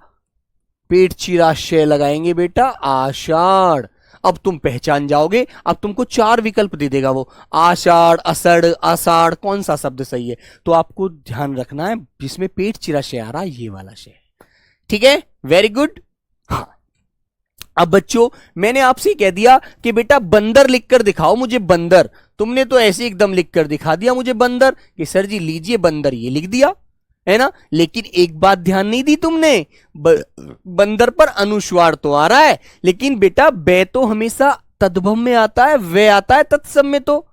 पेट चिरा शे लगाएंगे बेटा, आषाढ़। अब तुम पहचान जाओगे, अब तुमको 4 विकल्प दे देगा वो, आषाढ़, असड़, आषाढ़, कौन सा शब्द सही है, तो आपको ध्यान रखना है जिसमें पेट चिरा शे आ रहा है ये वाला शे। ठीक है, वेरी गुड। हाँ अब बच्चों मैंने आपसे कह दिया कि बेटा बंदर लिखकर दिखाओ मुझे बंदर, तुमने तो ऐसे एकदम लिखकर दिखा दिया मुझे बंदर कि सर जी लीजिए बंदर, ये लिख दिया है ना। लेकिन एक बात ध्यान नहीं दी तुमने, बंदर पर अनुस्वार तो आ रहा है, लेकिन बेटा बे तो हमेशा तद्भव में आता है, वे आता है तत्सम में, तो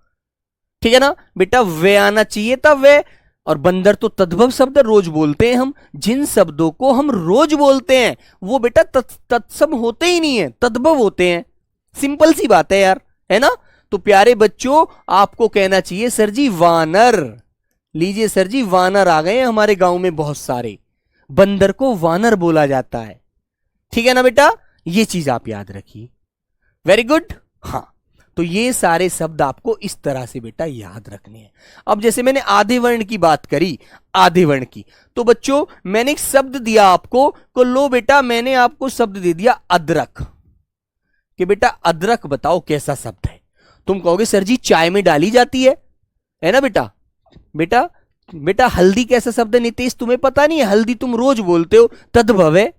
ठीक है ना बेटा, वे आना चाहिए था वे। और बंदर तो तद्भव शब्द रोज बोलते हैं हम, जिन शब्दों को हम रोज बोलते हैं वो बेटा तत्सम होते ही नहीं है, तद्भव होते हैं। सिंपल सी बात है यार, है ना। तो प्यारे बच्चों आपको कहना चाहिए सर जी वानर, लीजिए सर जी वानर आ गए हैं हमारे गांव में बहुत सारे, बंदर को वानर बोला जाता है, ठीक है ना बेटा, ये चीज आप याद रखिए। Very good. हाँ, तो ये सारे शब्द आपको इस तरह से बेटा याद रखने हैं। अब जैसे मैंने आधे वर्ण की बात करी, आधे वर्ण की, तो बच्चों मैंने एक शब्द दिया आपको को, लो बेटा मैंने आपको शब्द दे दिया अदरक, कि बेटा अदरक बताओ कैसा शब्द है। तुम कहोगे सर जी चाय में डाली जाती है ना बेटा। बेटा बेटा हल्दी कैसा शब्द है नितेश, तुम्हें पता नहीं है, हल्दी तुम रोज बोलते हो, तद्भव है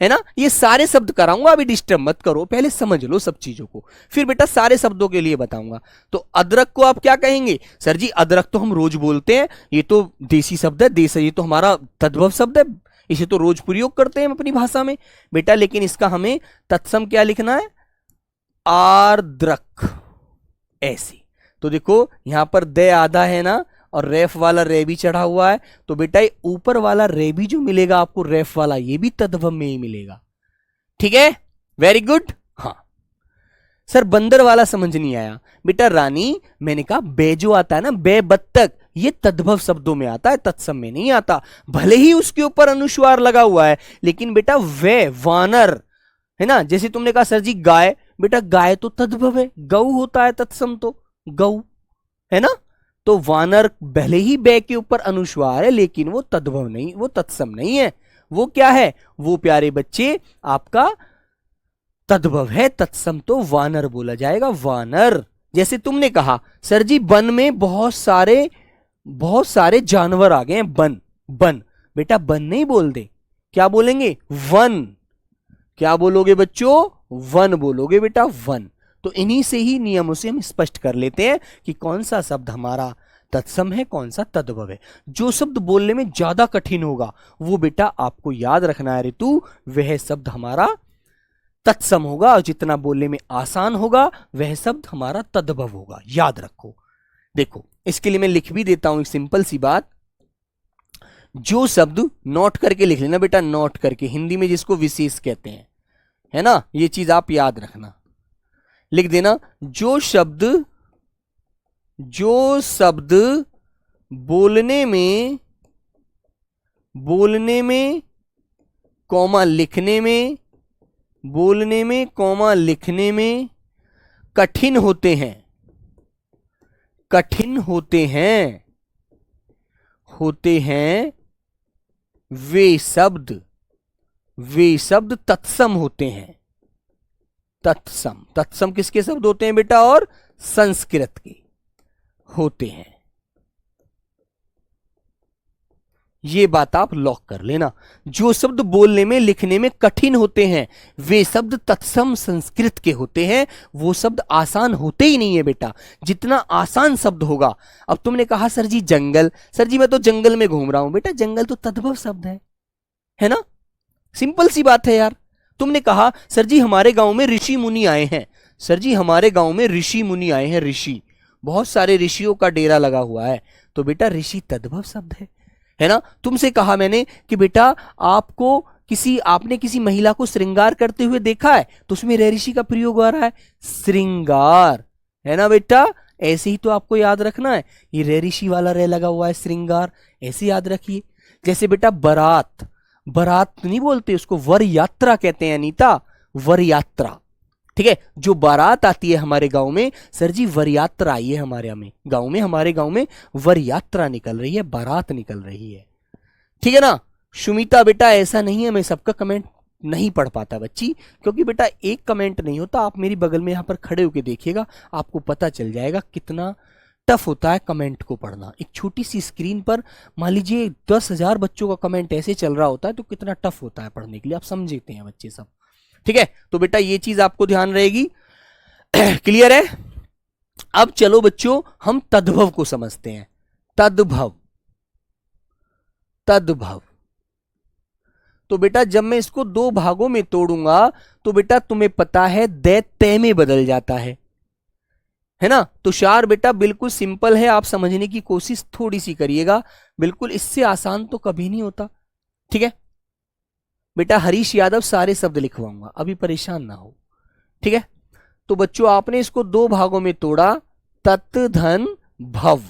ना। ये सारे शब्द कराऊंगा, अभी डिस्टर्ब मत करो, पहले समझ लो सब चीजों को, फिर बेटा सारे शब्दों के लिए बताऊंगा। तो अदरक को आप क्या कहेंगे, सर जी अदरक तो हम रोज बोलते हैं, ये तो देसी शब्द है, देश ये तो हमारा तद्भव शब्द है, इसे तो रोज प्रयोग करते हैं हम अपनी भाषा में बेटा, लेकिन इसका हमें तत्सम क्या लिखना है, आर्द्रक, ऐसे। तो देखो यहां पर दे आधा है ना, और रेफ वाला रे भी चढ़ा हुआ है, तो बेटा ये ऊपर वाला रे भी जो मिलेगा आपको रेफ वाला, ये भी तद्भव में ही मिलेगा, ठीक है। Very good. हाँ सर बंदर वाला समझ नहीं आया बेटा, रानी मैंने कहा बे जो आता है ना, बे बत्तख, ये तद्भव शब्दों में आता है, तत्सम में नहीं आता, भले ही उसके ऊपर अनुस्वार लगा हुआ है, लेकिन बेटा वे वानर है ना। जैसे तुमने कहा सर जी गाय, बेटा गाय तो तद्भव है, गौ होता है तत्सम, तो गौ है ना। तो वानर भले ही बे के ऊपर अनुस्वार है, लेकिन वो तद्भव नहीं, वो तत्सम नहीं है, वो क्या है, वो प्यारे बच्चे आपका तद्भव है, तत्सम तो वानर बोला जाएगा, वानर। जैसे तुमने कहा सर जी वन में बहुत सारे जानवर आ गए हैं, बन बन, बेटा बन नहीं बोल दे, क्या बोलेंगे, वन। क्या बोलोगे बच्चों, वन बोलोगे बेटा, वन। तो इन्हीं से ही नियमों से हम स्पष्ट कर लेते हैं कि कौन सा शब्द हमारा तत्सम है, कौन सा तद्भव है। जो शब्द बोलने में ज्यादा कठिन होगा वो बेटा आपको याद रखना है ऋतु, वह शब्द हमारा तत्सम होगा, और जितना बोलने में आसान होगा वह शब्द हमारा तद्भव होगा, याद रखो। देखो इसके लिए मैं लिख भी देता हूं एक सिंपल सी बात, जो शब्द नोट करके लिख लेना बेटा, नोट करके, हिंदी में जिसको विशेष कहते हैं, है ना, ये चीज आप याद रखना, लिख देना। जो शब्द बोलने में कॉमा लिखने में, बोलने में कॉमा लिखने में कठिन होते हैं, कठिन होते हैं, वे शब्द तत्सम होते हैं। तत्सम किसके शब्द होते हैं बेटा, और संस्कृत के होते हैं, ये बात आप लॉक कर लेना। जो शब्द बोलने में लिखने में कठिन होते हैं वे शब्द तत्सम संस्कृत के होते हैं, वो शब्द आसान होते ही नहीं है बेटा, जितना आसान शब्द होगा। अब तुमने कहा सर जी जंगल, सर जी मैं तो जंगल में घूम रहा हूं, बेटा जंगल तो तद्भव शब्द है ना, सिंपल सी बात है यार। तुमने कहा सर जी हमारे गांव में ऋषि मुनि आए हैं, सर जी हमारे गांव में ऋषि मुनि आए हैं, ऋषि बहुत सारे ऋषियों का डेरा लगा हुआ है, तो बेटा ऋषि तद्भव शब्द है ना। तुमसे कहा मैंने कि बेटा आपने किसी महिला को श्रृंगार करते हुए देखा है, तो उसमें रे ऋषि का प्रयोग आ रहा है, श्रृंगार, है ना बेटा। ऐसे ही तो आपको याद रखना है, ये रे ऋषि वाला रे लगा हुआ है, श्रृंगार, ऐसे याद रखिए। जैसे बेटा बारात, बारात नहीं बोलते उसको, वर यात्रा कहते हैं अनीता, वर यात्रा, ठीक है। जो बारात आती है हमारे गांव में, सर जी वर यात्रा आई है हमारे हमारे गांव में वर यात्रा निकल रही है, बारात निकल रही है, ठीक है ना। सुमिता बेटा ऐसा नहीं है, मैं सबका कमेंट नहीं पढ़ पाता बच्ची, क्योंकि बेटा एक कमेंट नहीं होता, आप मेरी बगल में यहां पर खड़े होकर देखिएगा, आपको पता चल जाएगा कितना टफ होता है कमेंट को पढ़ना। एक छोटी सी स्क्रीन पर मान लीजिए 10,000 बच्चों का कमेंट ऐसे चल रहा होता है, तो कितना टफ होता है पढ़ने के लिए, आप समझते हैं बच्चे सब, ठीक है, तो बेटा ये चीज आपको ध्यान रहेगी। क्लियर है? अब चलो बच्चों हम तद्भव को समझते हैं। तद्भव, तद्भव। तो बेटा जब मैं इसको दो भागों में तोड़ूंगा तो बेटा तुम्हें पता है दैत्य में बदल जाता है ना। तुषार बेटा बिल्कुल सिंपल है, आप समझने की कोशिश थोड़ी सी करिएगा, बिल्कुल इससे आसान तो कभी नहीं होता। ठीक है बेटा, हरीश यादव सारे शब्द लिखवाऊंगा, अभी परेशान ना हो। ठीक है, तो बच्चों आपने इसको दो भागों में तोड़ा, तत् धन भव,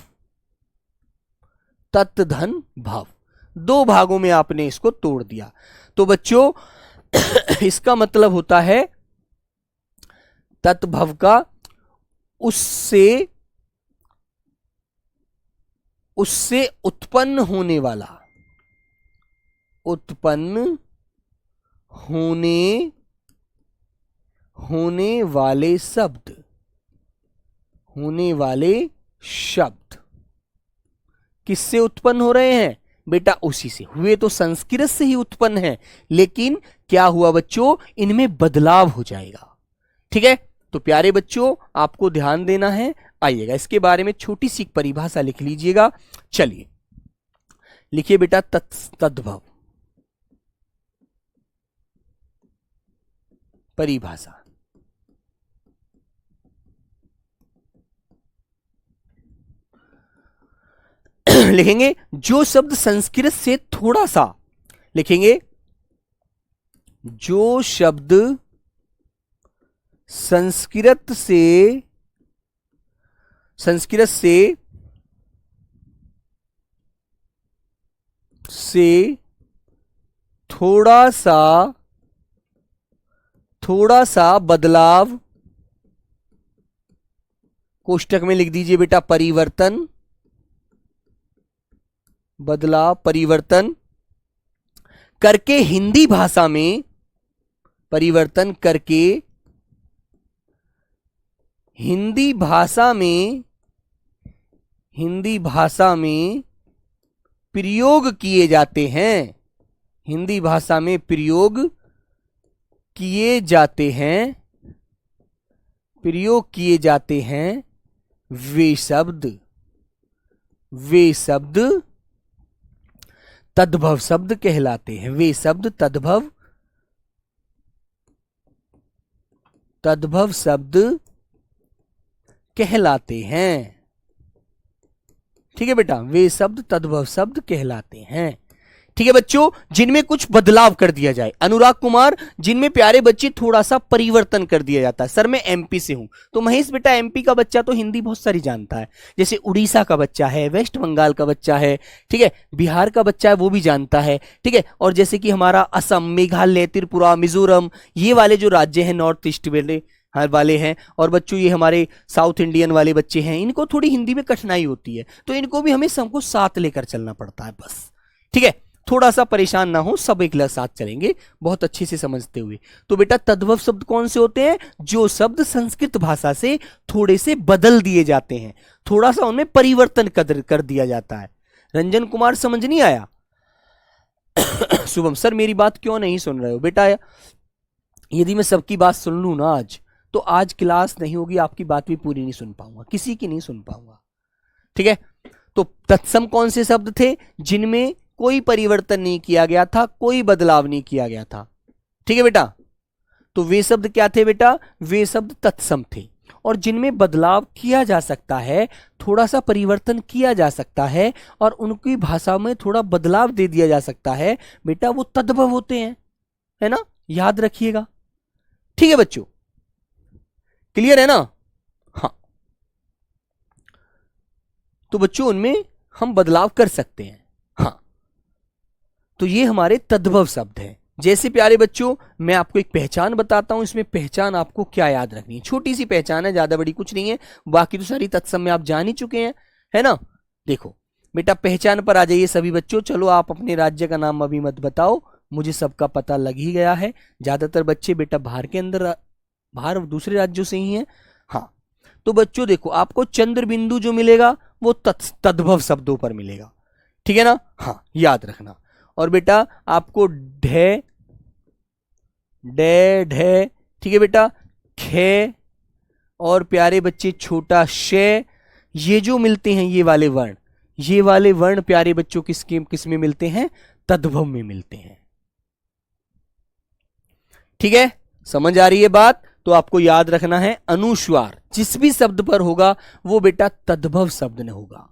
तत् धन भव, दो भागों में आपने इसको तोड़ दिया। तो बच्चों इसका मतलब होता है तत्भव का उससे उत्पन्न होने वाला, उत्पन्न होने वाले शब्द, होने वाले शब्द किससे उत्पन्न हो रहे हैं बेटा? उसी से। हुए तो संस्कृत से ही उत्पन्न है, लेकिन क्या हुआ बच्चों, इनमें बदलाव हो जाएगा। ठीक है, तो प्यारे बच्चों आपको ध्यान देना है। आइएगा इसके बारे में छोटी सी परिभाषा लिख लीजिएगा। चलिए लिखिए बेटा, तद्भव परिभाषा। लिखेंगे जो शब्द संस्कृत से थोड़ा सा, लिखेंगे जो शब्द संस्कृत से थोड़ा सा बदलाव, कोष्टक में लिख दीजिए बेटा परिवर्तन, बदलाव परिवर्तन करके हिंदी भाषा में, परिवर्तन करके हिंदी भाषा में प्रयोग किए जाते हैं, हिंदी भाषा में प्रयोग किए जाते हैं वे शब्द तद्भव शब्द कहलाते हैं। वे शब्द तद्भव शब्द कहलाते हैं। ठीक है बेटा, वे शब्द तद्भव शब्द कहलाते हैं। ठीक है बच्चों, जिनमें कुछ बदलाव कर दिया जाए। अनुराग कुमार, जिनमें प्यारे बच्चे थोड़ा सा परिवर्तन कर दिया जाता है। सर मैं एमपी से हूं, तो महेश बेटा एमपी का बच्चा तो हिंदी बहुत सारी जानता है, जैसे उड़ीसा का बच्चा है, वेस्ट बंगाल का बच्चा है, ठीक है, बिहार का बच्चा है वो भी जानता है। ठीक है, और जैसे कि हमारा असम, मेघालय, त्रिपुरा, मिजोरम, ये वाले जो राज्य हैं नॉर्थ ईस्ट वाले हैं, और बच्चों ये हमारे साउथ इंडियन वाले बच्चे हैं, इनको थोड़ी हिंदी में कठिनाई होती है, तो इनको भी हमें सबको साथ लेकर चलना पड़ता है बस। ठीक है, थोड़ा सा परेशान ना हो, सब एक साथ चलेंगे बहुत अच्छे से समझते हुए। तो बेटा तद्भव शब्द कौन से होते हैं? जो शब्द संस्कृत भाषा से थोड़े से बदल दिए जाते हैं, थोड़ा सा उनमें परिवर्तन कर दिया जाता है। रंजन कुमार समझ नहीं आया? शुभम सर मेरी बात क्यों नहीं सुन रहे हो बेटा? यदि मैं सबकी बात सुन लूं ना आज, तो आज क्लास नहीं होगी, आपकी बात भी पूरी नहीं सुन पाऊंगा, किसी की नहीं सुन पाऊंगा। ठीक है, तो तत्सम कौन से शब्द थे? जिनमें कोई परिवर्तन नहीं किया गया था, कोई बदलाव नहीं किया गया था। ठीक है बेटा, तो वे शब्द क्या थे बेटा? वे शब्द तत्सम थे। और जिनमें बदलाव किया जा सकता है, थोड़ा सा परिवर्तन किया जा सकता है, और उनकी भाषा में थोड़ा बदलाव दे दिया जा सकता है बेटा, वो तद्भव होते हैं, है ना, याद रखिएगा। ठीक है बच्चों, क्लियर है ना? हाँ, तो बच्चों उनमें हम बदलाव कर सकते हैं। हाँ, तो ये हमारे तद्भव शब्द हैं। जैसे प्यारे बच्चों मैं आपको एक पहचान बताता हूं, इसमें पहचान आपको क्या याद रखनी है, छोटी सी पहचान है, ज्यादा बड़ी कुछ नहीं है, बाकी तो सारी तत्सम में आप जान ही चुके हैं, है ना। देखो बेटा पहचान पर आ जाइए सभी बच्चों। चलो आप अपने राज्य का नाम अभी मत बताओ, मुझे सबका पता लग ही गया है। ज्यादातर बच्चे बेटा बाहर दूसरे राज्यों से ही हैं। हाँ, तो बच्चों देखो आपको चंद्र बिंदु जो मिलेगा वो तद्भव शब्दों पर मिलेगा। ठीक है ना? हाँ, याद रखना। और बेटा आपको ढ डे ढे, ठीक है बेटा, खे, और प्यारे बच्चे छोटा शे, ये जो मिलते हैं ये वाले वर्ण, ये वाले वर्ण प्यारे बच्चों किस में मिलते हैं? तद्भव में मिलते हैं। ठीक है, समझ आ रही है बात? तो आपको याद रखना है अनुस्वार जिस भी शब्द पर होगा वो बेटा तद्भव शब्द नहीं होगा,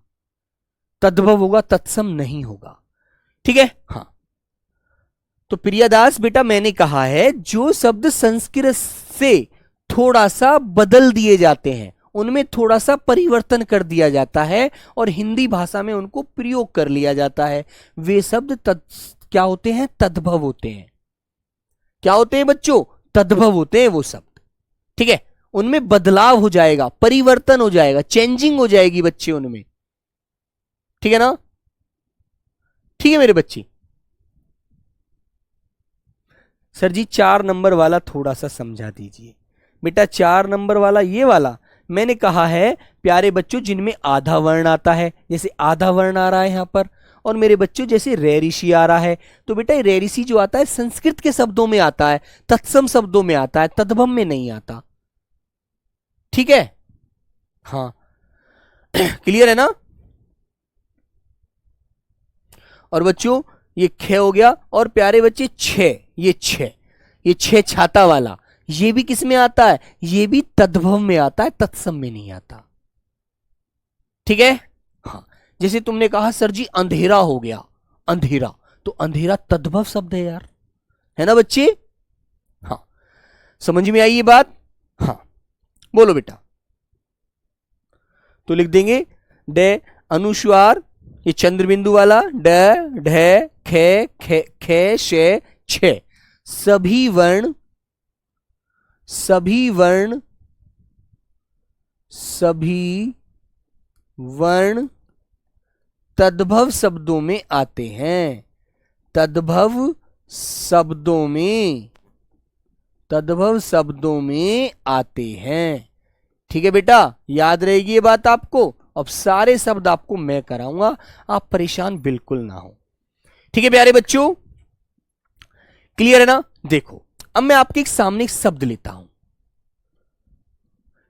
तद्भव होगा, तत्सम नहीं होगा। ठीक है, हाँ। तो प्रियादास बेटा मैंने कहा है जो शब्द संस्कृत से थोड़ा सा बदल दिए जाते हैं, उनमें थोड़ा सा परिवर्तन कर दिया जाता है और हिंदी भाषा में उनको प्रयोग कर लिया जाता है, वे शब्द क्या होते हैं? तद्भव होते हैं। क्या होते हैं बच्चों? तद्भव होते हैं वो शब्द। ठीक है, उनमें बदलाव हो जाएगा, परिवर्तन हो जाएगा, चेंजिंग हो जाएगी बच्चे उनमें। ठीक है ना? ठीक है मेरे बच्चे। सर जी 4 नंबर वाला थोड़ा सा समझा दीजिए। बेटा 4 नंबर वाला ये वाला मैंने कहा है प्यारे बच्चों जिनमें आधा वर्ण आता है, जैसे आधा वर्ण आ रहा है यहां पर, और मेरे बच्चों जैसे रेरिशी आ रहा है, तो बेटा रेरिशी जो आता है संस्कृत के शब्दों में आता है, तत्सम शब्दों में आता है, तद्भव में नहीं आता। ठीक है, हाँ क्लियर है ना? और बच्चों ये खे हो गया, और प्यारे बच्चे छे, ये छे छाता वाला, ये भी किस में आता है? ये भी तद्भव में आता है, तत्सम में नहीं आता। ठीक है, हाँ। जैसे तुमने कहा सर जी अंधेरा हो गया, अंधेरा, तो अंधेरा तद्भव शब्द है यार, है ना बच्चे? हाँ, समझ में आई ये बात? हाँ, बोलो बेटा। तो लिख देंगे डे अनुस्वार, ये चंद्र बिंदु वाला, ड ढे खे खे खे शे छे, सभी वर्ण तद्भव शब्दों में आते हैं, तद्भव शब्दों में आते हैं। ठीक है बेटा, याद रहेगी ये बात आपको। अब सारे शब्द आपको मैं कराऊंगा, आप परेशान बिल्कुल ना हो। ठीक है प्यारे बच्चों, क्लियर है ना? देखो अब मैं आपके सामने एक शब्द लेता हूं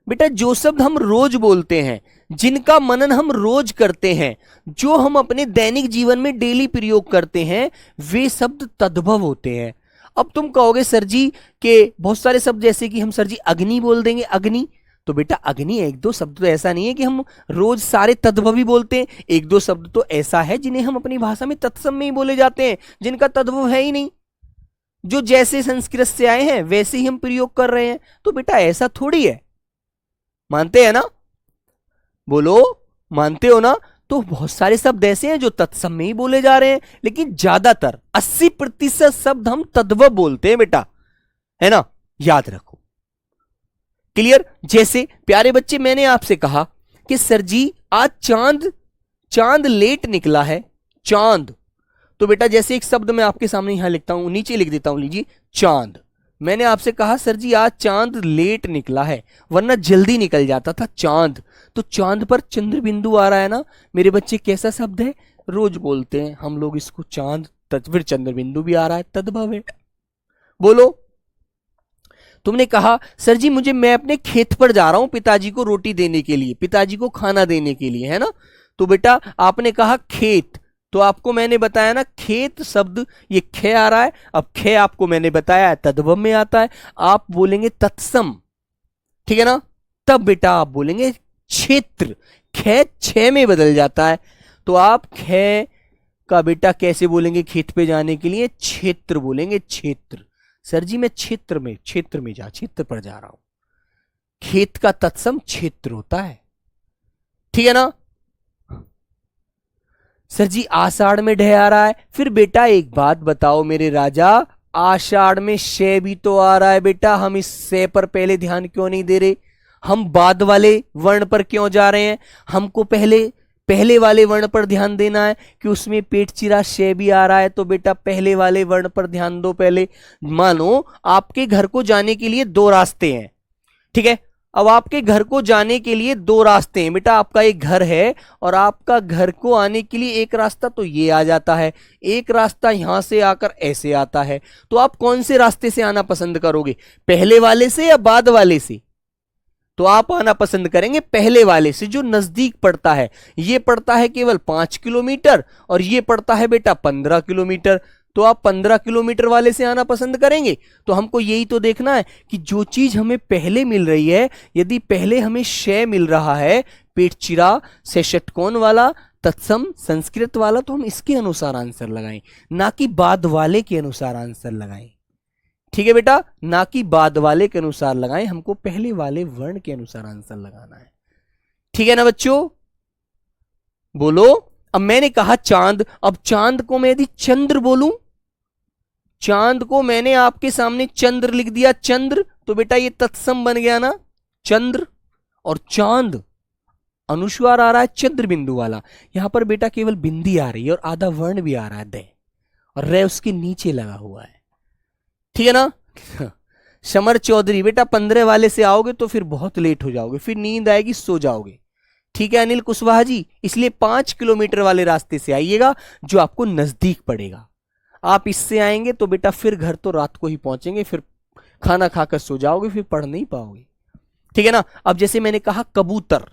बेटा, जो शब्द हम रोज बोलते हैं, जिनका मनन हम रोज करते हैं, जो हम अपने दैनिक जीवन में डेली प्रयोग करते हैं, वे शब्द तद्भव होते हैं। अब तुम कहोगे सर जी के बहुत सारे शब्द, जैसे कि हम सर जी अग्नि बोल देंगे, अग्नि, तो बेटा अग्नि एक दो शब्द तो ऐसा नहीं है कि हम रोज सारे तद्भव ही बोलते हैं, एक दो शब्द तो ऐसा है जिन्हें हम अपनी भाषा में तत्सम में ही बोले जाते हैं, जिनका तद्भव है ही नहीं, जो जैसे संस्कृत से आए हैं वैसे ही हम प्रयोग कर रहे हैं। तो बेटा ऐसा थोड़ी है, मानते हैं ना? बोलो, मानते हो ना? तो बहुत सारे शब्द ऐसे हैं जो तत्सम में ही बोले जा रहे हैं, लेकिन ज्यादातर 80% शब्द हम तद्भव बोलते हैं बेटा, है ना? याद रखो। क्लियर? जैसे प्यारे बच्चे मैंने आपसे कहा कि सर जी आज चांद लेट निकला है, चांद, तो बेटा जैसे एक शब्द मैं आपके सामने यहां लिखता हूं, नीचे लिख देता हूं, लीजिए चांद। मैंने आपसे कहा सर जी आज चांद लेट निकला है, वरना जल्दी निकल जाता था चांद, तो चांद पर चंद्र बिंदु आ रहा है ना मेरे बच्चे, कैसा शब्द है? रोज बोलते हैं हम लोग इसको चांद, फिर चंद्र बिंदु भी आ रहा है, तद्भव है। बोलो। तुमने कहा सर जी मैं अपने खेत पर जा रहा हूं पिताजी को रोटी देने के लिए, पिताजी को खाना देने के लिए, है ना? तो बेटा आपने कहा खेत, तो आपको मैंने बताया ना खेत शब्द ये खे आ रहा है, अब खे आपको मैंने बताया तद्भव में आता है, आप बोलेंगे तत्सम, ठीक है ना? तब बेटा आप बोलेंगे क्षेत्र, खे छे में बदल जाता है, तो आप खे का बेटा कैसे बोलेंगे खेत पे जाने के लिए? क्षेत्र बोलेंगे, क्षेत्र। सर जी मैं क्षेत्र पर जा रहा हूं, खेत का तत्सम क्षेत्र होता है, ठीक है ना? सर जी आषाढ़ में ढह आ रहा है, फिर बेटा एक बात बताओ मेरे राजा, आषाढ़ में शे भी तो आ रहा है बेटा, हम इस से पर पहले ध्यान क्यों नहीं दे रहे? हम बाद वाले वर्ण पर क्यों जा रहे हैं? हमको पहले वाले वर्ण पर ध्यान देना है कि उसमें पेट चिरा शे भी आ रहा है, तो बेटा पहले वाले वर्ण पर ध्यान दो पहले। मानो आपके घर को जाने के लिए 2 रास्ते हैं, ठीक है? अब आपके घर को जाने के लिए दो रास्ते हैं बेटा। आपका एक घर है और आपका घर को आने के लिए एक रास्ता तो ये आ जाता है, एक रास्ता यहां से आकर ऐसे आता है। तो आप कौन से रास्ते से आना पसंद करोगे, पहले वाले से या बाद वाले से? तो आप आना पसंद करेंगे पहले वाले से, जो नजदीक पड़ता है। ये पड़ता है केवल 5 किलोमीटर और ये पड़ता है बेटा 15 किलोमीटर। तो आप 15 किलोमीटर वाले से आना पसंद करेंगे। तो हमको यही तो देखना है कि जो चीज हमें पहले मिल रही है, यदि पहले हमें शय मिल रहा है, पेट चिरा से षटकोण वाला, तत्सम संस्कृत वाला, तो हम इसके अनुसार आंसर लगाएं, ना कि बाद वाले के अनुसार आंसर लगाएं। ठीक है बेटा, ना कि बाद वाले के अनुसार लगाएं, हमको पहले वाले वर्ण के अनुसार आंसर लगाना है। ठीक है ना बच्चों, बोलो। अब मैंने कहा चांद, अब चांद को मैं यदि चंद्र बोलूं, चांद को मैंने आपके सामने चंद्र लिख दिया, चंद्र, तो बेटा ये तत्सम बन गया ना, चंद्र। और चांद अनुस्वार आ रहा है चंद्र बिंदु वाला, यहां पर बेटा केवल बिंदी आ रही है और आधा वर्ण भी आ रहा है दे, और रे उसके नीचे लगा हुआ है। ठीक है ना। समर चौधरी, बेटा 15 वाले से आओगे तो फिर बहुत लेट हो जाओगे, फिर नींद आएगी, सो जाओगे। ठीक है अनिल कुशवाहा जी, इसलिए 5 किलोमीटर वाले रास्ते से आइएगा जो आपको नजदीक पड़ेगा। आप इससे आएंगे तो बेटा फिर घर तो रात को ही पहुंचेंगे, फिर खाना खाकर सो जाओगे, फिर पढ़ नहीं पाओगे। ठीक है ना। अब जैसे मैंने कहा कबूतर,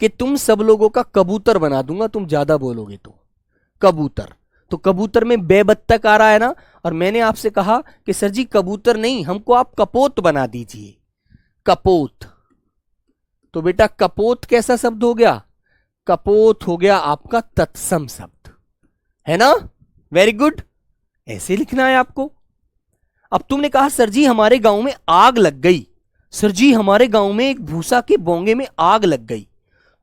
कि तुम सब लोगों का कबूतर बना दूंगा, तुम ज्यादा बोलोगे तो कबूतर। तो कबूतर में बेबत्तक आ रहा है ना, और मैंने आपसे कहा कि सर जी कबूतर नहीं, हमको आप कपोत बना दीजिए, कपोत। तो बेटा कपोत कैसा शब्द हो गया, कपोत हो गया आपका तत्सम शब्द, है ना। वेरी गुड, ऐसे लिखना है आपको। अब तुमने कहा सर जी हमारे गांव में आग लग गई, सर जी हमारे गांव में एक भूसा के बोंगे में आग लग गई।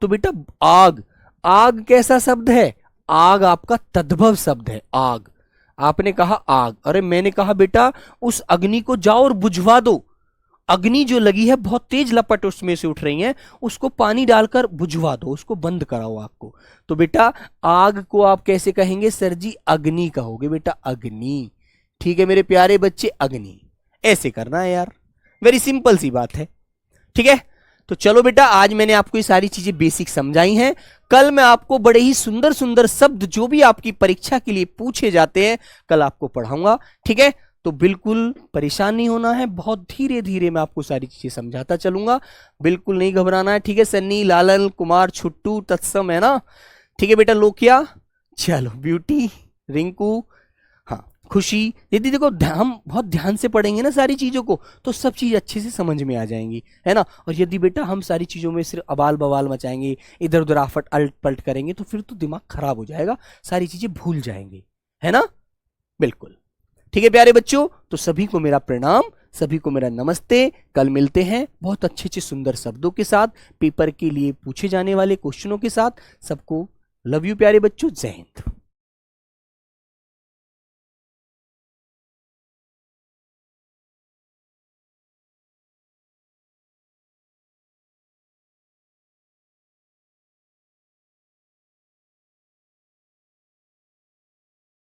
तो बेटा आग, आग कैसा शब्द है, आग आपका तद्भव शब्द है, आग। आपने कहा आग, अरे मैंने कहा बेटा उस अग्नि को जाओ और बुझवा दो, अग्नि जो लगी है बहुत तेज लपट उसमें से उठ रही है, उसको पानी डालकर बुझवा दो, उसको बंद कराओ आग को। तो बेटा आग को आप कैसे कहेंगे सर जी, अग्नि कहोगे बेटा, अग्नि। ठीक है मेरे प्यारे बच्चे, अग्नि ऐसे करना है यार, वेरी सिंपल सी बात है। ठीक है, तो चलो बेटा आज मैंने आपको ये सारी चीजें बेसिक समझाई हैं। कल मैं आपको बड़े ही सुंदर सुंदर शब्द जो भी आपकी परीक्षा के लिए पूछे जाते हैं कल आपको पढ़ाऊंगा। ठीक है, तो बिल्कुल परेशान नहीं होना है, बहुत धीरे धीरे मैं आपको सारी चीजें समझाता चलूंगा, बिल्कुल नहीं घबराना है। ठीक है सन्नी, लालन, कुमार, छुट्टू, तत्सम, है ना। ठीक है बेटा, लोकिया, चलो, ब्यूटी, रिंकू, हाँ, खुशी। यदि देखो हम बहुत ध्यान से पढ़ेंगे ना सारी चीजों को तो सब चीज अच्छे से समझ में आ जाएंगी, है ना। और यदि बेटा हम सारी चीजों में सिर्फ अबाल बवाल मचाएंगे, इधर उधर आफट अल्ट पलट करेंगे तो फिर तो दिमाग खराब हो जाएगा, सारी चीजें भूल जाएंगे, है ना। बिल्कुल ठीक है प्यारे बच्चों, तो सभी को मेरा प्रणाम, सभी को मेरा नमस्ते। कल मिलते हैं बहुत अच्छे अच्छे सुंदर शब्दों के साथ, पेपर के लिए पूछे जाने वाले क्वेश्चनों के साथ। सबको लव यू प्यारे बच्चों, जय हिंद।